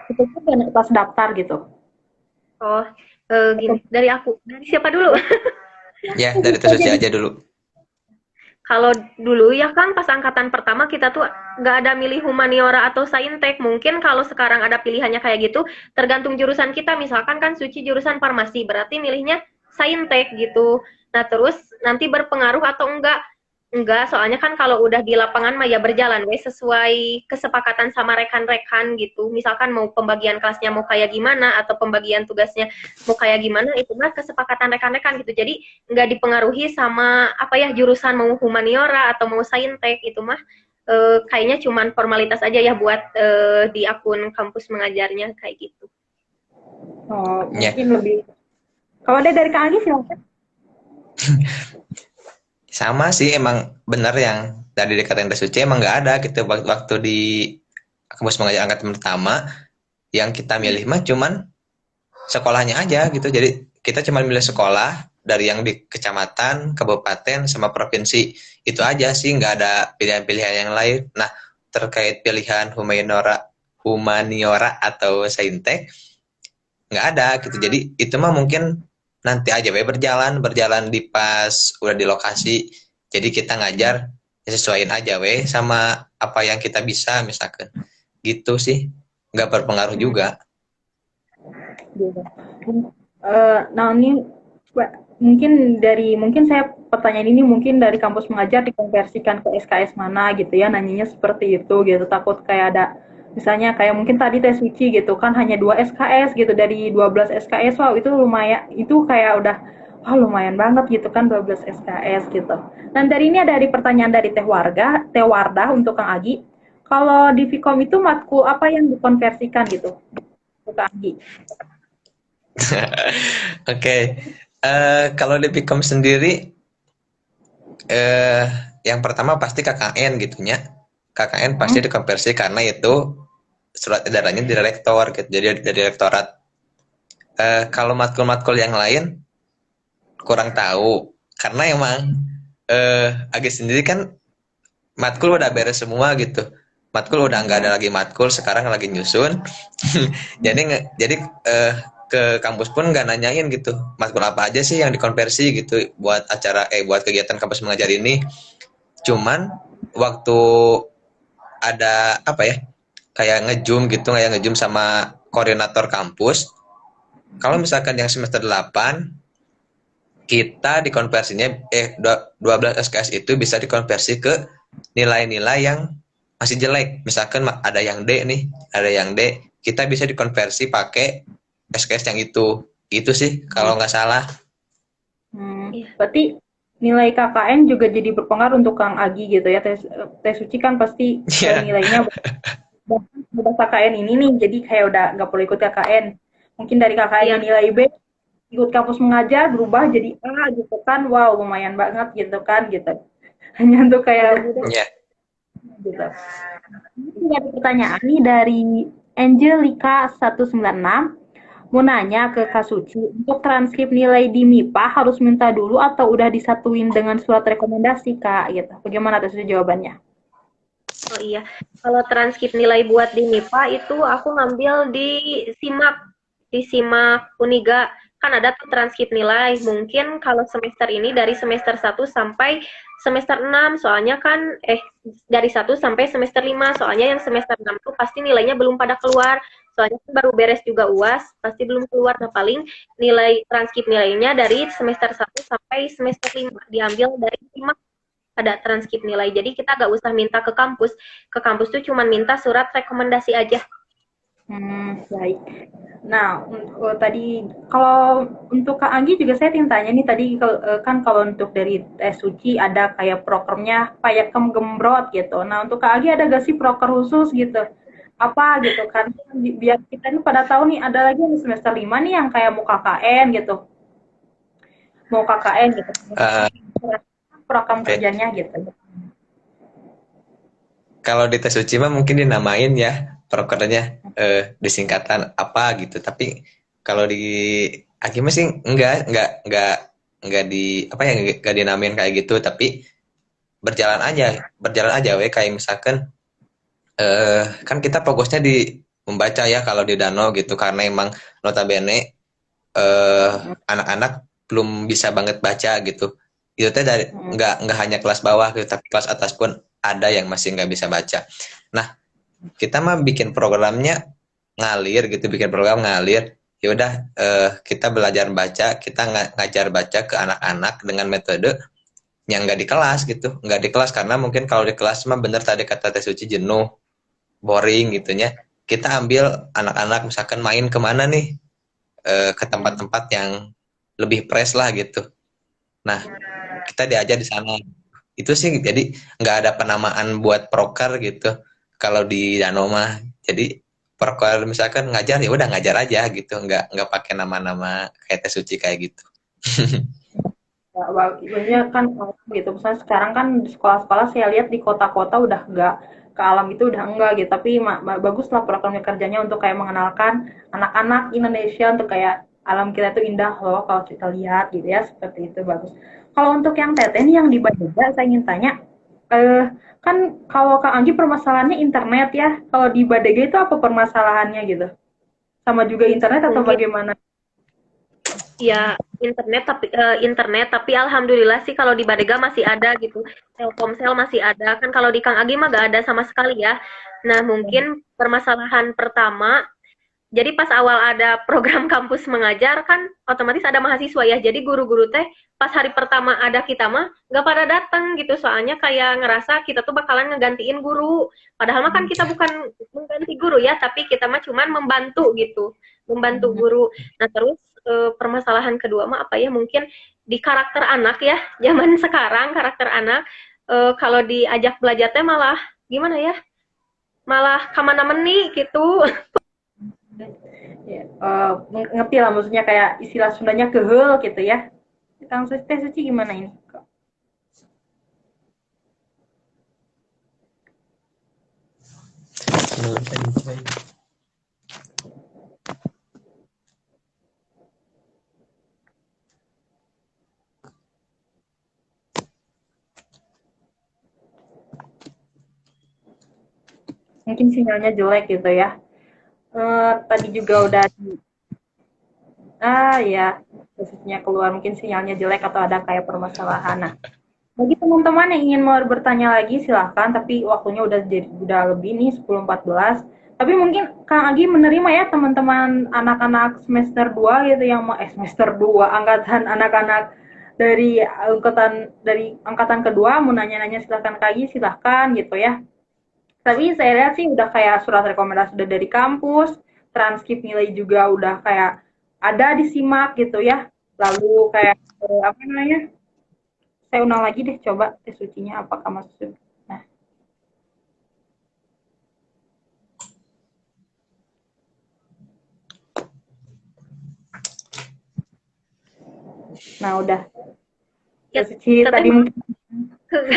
itu kan pas daftar gitu. Oh, gini, dari aku. Dari siapa dulu? Ya, dari Teh Suci aja dulu. Kalau dulu ya kan pas angkatan pertama kita tuh nggak ada milih humaniora atau saintek. Mungkin kalau sekarang ada pilihannya kayak gitu, tergantung jurusan kita. Misalkan kan Suci jurusan farmasi, berarti milihnya saintek gitu. Nah terus nanti berpengaruh atau enggak? Enggak, soalnya kan kalau udah di lapangan mah ya berjalan wes sesuai kesepakatan sama rekan-rekan gitu. Misalkan mau pembagian kelasnya mau kayak gimana atau pembagian tugasnya mau kayak gimana, itu mah kesepakatan rekan-rekan gitu. Jadi nggak dipengaruhi sama apa ya jurusan mau humaniora atau mau saintek, itu mah kayaknya cuman formalitas aja ya buat di akun kampus mengajarnya kayak gitu. Oh, Ya, mungkin lebih. Kalau ada dari Kak Agi silakan. sama sih emang bener yang dari dikatain Teh Suci, emang nggak ada gitu waktu di kampus mengajar angkatan pertama yang kita milih mah cuman sekolahnya aja gitu. Jadi kita cuma milih sekolah dari yang di kecamatan, kabupaten, sama provinsi. Itu aja sih, nggak ada pilihan-pilihan yang lain. Nah, terkait pilihan humaniora atau saintek, nggak ada gitu. Jadi itu mah mungkin nanti aja we berjalan di pas udah di lokasi. Jadi kita ngajar ya sesuaiin aja we sama apa yang kita bisa misalkan. Gitu sih. Nggak berpengaruh juga. Gitu. Nah ini mungkin saya pertanyaan ini mungkin dari kampus mengajar dikonversikan ke SKS mana gitu ya, nanyanya seperti itu gitu, takut kayak ada misalnya kayak mungkin tadi tes suci gitu kan hanya 2 SKS gitu dari 12 SKS, wow itu lumayan, itu kayak udah wah lumayan banget gitu kan 12 SKS gitu. Dan dari ini ada pertanyaan dari Teh Wardah untuk Kang Agi. Kalau di Vkom itu matkul apa yang dikonversikan gitu? Untuk Kang Agi. Oke. Kalau di Pikom sendiri, yang pertama pasti KKN gitunya. KKN pasti dikonversi karena itu surat edarannya dari rektor gitu. Jadi dari rektorat. Kalau matkul-matkul yang lain kurang tahu karena emang Agi sendiri kan matkul udah beres semua gitu. Matkul udah nggak ada lagi matkul, sekarang lagi nyusun. jadi ke kampus pun nggak nanyain gitu matkul apa aja sih yang dikonversi gitu buat buat kegiatan kampus mengajar ini. Cuman waktu ada apa ya kayak ngezoom sama koordinator kampus, kalau misalkan yang semester 8 kita dikonversinya 12 SKS itu bisa dikonversi ke nilai-nilai yang masih jelek. Misalkan ada yang D nih, ada yang D, kita bisa dikonversi pakai SKS yang itu sih kalau nggak salah. Berarti nilai KKN juga jadi berpengaruh untuk Kang Agi gitu ya. Teh Suci kan pasti nilainya udah KKN ini nih, jadi kayak udah nggak perlu ikut KKN. Mungkin dari KKN nilai B, ikut kampus mengajar berubah jadi A gitu kan, wow lumayan banget gitu kan gitu. Hanya untuk kayak gitu. Ini ada pertanyaan nih dari Angelika 196. Mau nanya ke Kak Suci, untuk transkrip nilai di MIPA harus minta dulu atau udah disatuin dengan surat rekomendasi Kak? Gitu. Bagaimana tuh jawabannya? Oh iya, kalau transkrip nilai buat di MIPA itu aku ngambil di SIMAK Uniga. Kan ada tuh transkrip nilai. Mungkin kalau semester ini dari semester 1 sampai semester 6, soalnya kan dari 1 sampai semester 5, soalnya yang semester 6 tuh pasti nilainya belum pada keluar. Soalnya kan baru beres juga UAS, pasti belum keluar. Nah, paling nilai transkrip nilainya dari semester 1 sampai semester 5 diambil dari SIMAK, ada transkrip nilai. Jadi kita gak usah minta ke kampus. Ke kampus tuh cuma minta surat rekomendasi aja. Baik. Nah, tadi kalau untuk Kak Anggi juga saya ingin tanya nih tadi kan kalau untuk dari tes suci ada kayak prokernya kayak gembrot gitu. Nah, untuk Kak Anggi ada gak sih proker khusus gitu? Apa gitu kan biar kita ini pada tahu nih ada lagi yang semester 5 nih yang kayak mau KKN gitu. Mau KKN gitu. Eh, Program Oke. kerjanya gitu. Kalau di tes uji mah mungkin dinamain ya prokernya disingkatan apa gitu. Tapi kalau di Akima sih enggak di apa ya enggak dinamain kayak gitu. Tapi berjalan aja we kayak misalkan kan kita fokusnya di membaca ya kalau di Danau gitu karena emang notabene anak-anak belum bisa banget baca gitu. Itu teh dari Hmm. nggak hanya kelas bawah gitu, tapi kelas atas pun ada yang masih nggak bisa baca. Nah, kita mah bikin programnya ngalir gitu, bikin program ngalir. Ya udah kita belajar baca, kita ngajar baca ke anak-anak dengan metode yang nggak di kelas gitu, nggak di kelas karena mungkin kalau di kelas mah bener tadi kata Teh Suci jenuh, boring gitunya. Kita ambil anak-anak misalkan main kemana nih ke tempat-tempat yang lebih fresh lah gitu. Nah, kita diajar di sana. Itu sih jadi nggak ada penamaan buat proker gitu. Kalau di Danau mah, jadi proker misalkan ngajar ya udah ngajar aja gitu, nggak pakai nama-nama kayak Teh Suci kayak gitu. Maksudnya kan gitu. Misalnya sekarang kan di sekolah-sekolah saya lihat di kota-kota udah nggak ke alam itu udah enggak gitu. Tapi bagus lah program kerjanya untuk kayak mengenalkan anak-anak Indonesia untuk kayak alam kita itu indah loh kalau kita lihat gitu ya seperti itu bagus. Kalau untuk yang teteh nih yang di Badega saya ingin tanya kan kalau Kak Anggi permasalahannya internet ya. Kalau di Badega itu apa permasalahannya gitu? Sama juga internet atau Mungkin bagaimana? ya internet tapi alhamdulillah sih kalau di Badega masih ada gitu. Telkomsel masih ada. Kan kalau di Kang Agi mah gak ada sama sekali ya. Nah, mungkin permasalahan pertama, jadi pas awal ada program kampus mengajar kan otomatis ada mahasiswa ya. Jadi guru-guru teh pas hari pertama ada kita mah nggak pada datang gitu. Soalnya kayak ngerasa kita tuh bakalan ngegantiin guru. Padahal mah kan kita bukan mengganti guru ya, tapi kita mah cuman membantu gitu. Membantu guru. Nah, terus permasalahan kedua mah apa ya? Mungkin di karakter anak ya. Zaman sekarang karakter anak kalau diajak belajar teh malah gimana ya? Malah kamana meni gitu. Ya, ngerti lah maksudnya kayak istilah Sundanya keheul gitu ya. Kang Teh Suci gimana ini? Mungkin sinyalnya jelek gitu ya. Tadi juga udah ya posisinya keluar mungkin sinyalnya jelek atau ada kayak permasalahan. Nah, bagi teman-teman yang ingin mau bertanya lagi silahkan, tapi waktunya udah lebih nih 10.14. Tapi mungkin Kang Agi menerima ya teman-teman anak-anak semester 2 gitu yang mau semester 2 angkatan anak-anak dari angkatan kedua mau nanya-nanya silahkan Kang Agi silahkan gitu ya. Tapi saya lihat sih udah kayak surat rekomendasi udah dari kampus, transkrip nilai juga udah kayak ada disimak gitu ya. Lalu kayak apa namanya? Saya ulang lagi deh coba tes sucinya apakah masuk. Nah, nah udah Ya, tes suci tadi mungkin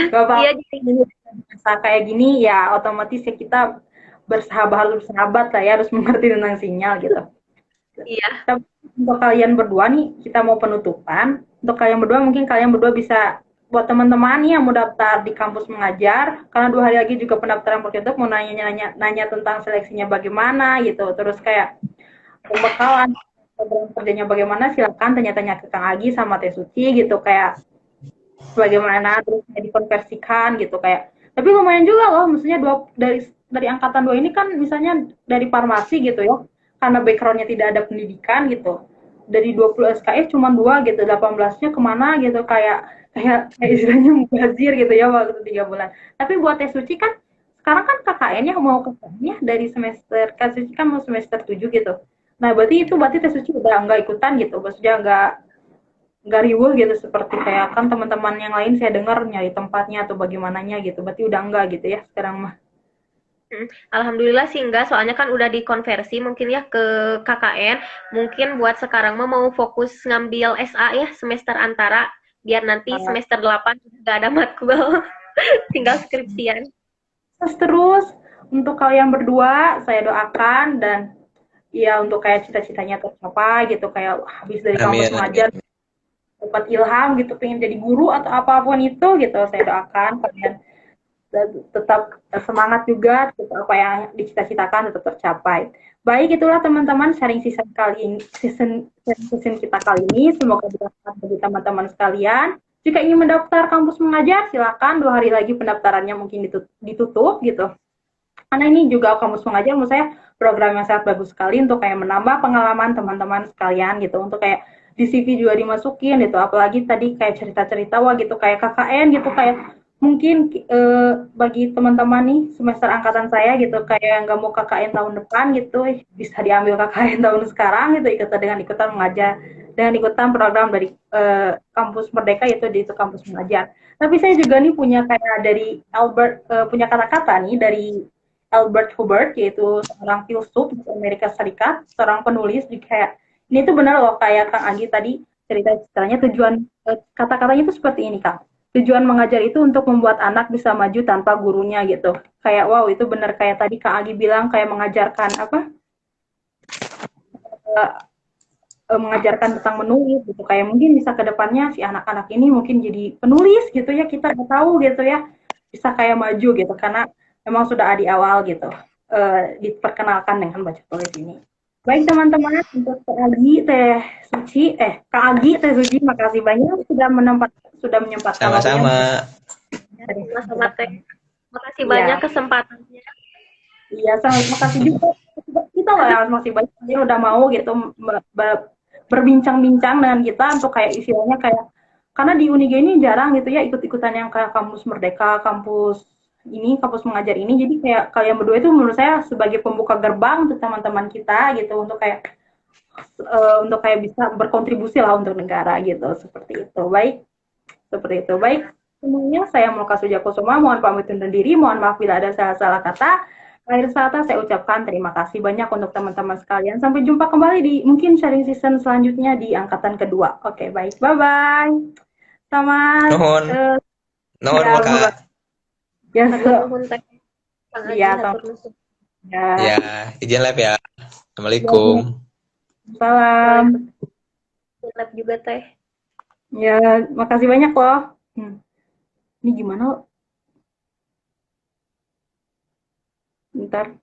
Bapak iya jadi kayak gini ya otomatis ya kita harus bersahabat lah ya harus mengerti tentang sinyal gitu. iya. Tapi untuk kalian berdua nih kita mau penutupan. Untuk kalian berdua mungkin kalian berdua bisa buat teman-teman nih yang mau daftar di kampus mengajar, karena 2 hari lagi juga pendaftaran bertutup, mau nanya tentang seleksinya bagaimana gitu, terus kayak pembekalan program kerjanya bagaimana, silakan tanya-tanya ke Kang Agi sama Teh Suci gitu, kayak bagaimana terus dikonversikan gitu kayak. Tapi lumayan juga loh, maksudnya dari angkatan 2 ini kan misalnya dari farmasi gitu ya, karena backgroundnya tidak ada pendidikan gitu. Dari 20 SKF cuma 2 gitu, 18-nya kemana gitu, kayak istilahnya mubazir gitu ya waktu 3 bulan. Tapi buat Teh Suci kan sekarang kan KKN-nya mau KKN-nya dari semester, Kak Suci kan mau semester 7 gitu. Nah, berarti Teh Suci udah nggak ikutan gitu, maksudnya nggak riuh gitu seperti kayak kan teman-teman yang lain saya dengar nyari tempatnya atau bagaimananya gitu. Berarti udah enggak gitu ya sekarang mah. Alhamdulillah sih enggak, soalnya kan udah dikonversi mungkin ya ke KKN. Mungkin buat sekarang mah mau fokus ngambil SA ya semester antara biar nanti Uh, semester 8 nggak ada matkul, tinggal skripsian. terus untuk kalian berdua saya doakan dan ya untuk kayak cita-citanya tercapai gitu kayak habis dari kampus Amin, amin. mengajar dapat ilham gitu pengen jadi guru atau apapun itu gitu saya doakan kalian tetap semangat juga, tetap apa yang dicita-citakan tetap tercapai. Baik, itulah teman-teman sharing season kita kali ini. Semoga bermanfaat bagi teman-teman sekalian. Jika ingin mendaftar kampus mengajar, silakan 2 hari lagi pendaftarannya mungkin ditutup gitu. Karena ini juga kampus mengajar menurut saya program yang sangat bagus sekali untuk kayak menambah pengalaman teman-teman sekalian gitu. Untuk kayak di CV juga dimasukin gitu. Apalagi tadi kayak cerita-cerita wah gitu kayak KKN gitu kayak mungkin bagi teman-teman nih semester angkatan saya gitu kayak nggak mau KKN tahun depan gitu bisa diambil KKN tahun sekarang gitu ikutan mengajar dengan ikutan program dari kampus Merdeka yaitu di itu kampus mengajar. Tapi saya juga nih punya kayak dari Albert punya kata-kata nih dari Albert Hubbard yaitu seorang filsuf di Amerika Serikat, seorang penulis di kayak ini tuh benar loh kayak Kang Agi tadi cerita-ceritanya tujuan kata-katanya itu seperti ini Kang. Tujuan mengajar itu untuk membuat anak bisa maju tanpa gurunya gitu. Kayak wow itu benar kayak tadi Kang Agi bilang kayak mengajarkan apa? Uh, mengajarkan tentang menulis gitu kayak mungkin bisa ke depannya si anak-anak ini mungkin jadi penulis gitu ya kita nggak tahu gitu ya bisa kayak maju gitu karena memang sudah di awal gitu diperkenalkan dengan baca tulis ini. Baik teman-teman untuk Kak Agi Teh Suci Kak Agi Teh Suci makasih banyak sudah menyempatkan waktunya Sama-sama. Sama-sama teh. Makasih banyak ya kesempatannya. iya sangat makasih juga kita loh yang masih banyak yang udah mau gitu berbincang-bincang dengan kita untuk kayak istilahnya kayak karena di Uniga ini jarang gitu ya ikut-ikutan yang kayak kampus Merdeka, kampus mengajar ini. Jadi kayak kalian berdua itu menurut saya sebagai pembuka gerbang untuk teman-teman kita gitu untuk kayak bisa berkontribusi lah untuk negara gitu. Seperti itu. Baik, seperti itu. Baik, semuanya saya Mulka Sujakusuma mohon pamit undur diri. Mohon maaf bila ada salah-salah kata. Akhir kata saya ucapkan terima kasih banyak untuk teman-teman sekalian. Sampai jumpa kembali di mungkin sharing season selanjutnya di angkatan kedua. Oke, baik. Bye-bye. Selamat. Nuhun. Nuhun, Ya, Mulka. ya, Hatur nuhun teh. Kang Agi ya, hatur nuhun. ya. Ya, izin live ya. Assalamualaikum. Salam. Waalaikumsalam juga teh. Ya, makasih banyak loh. Ini gimana? Bentar.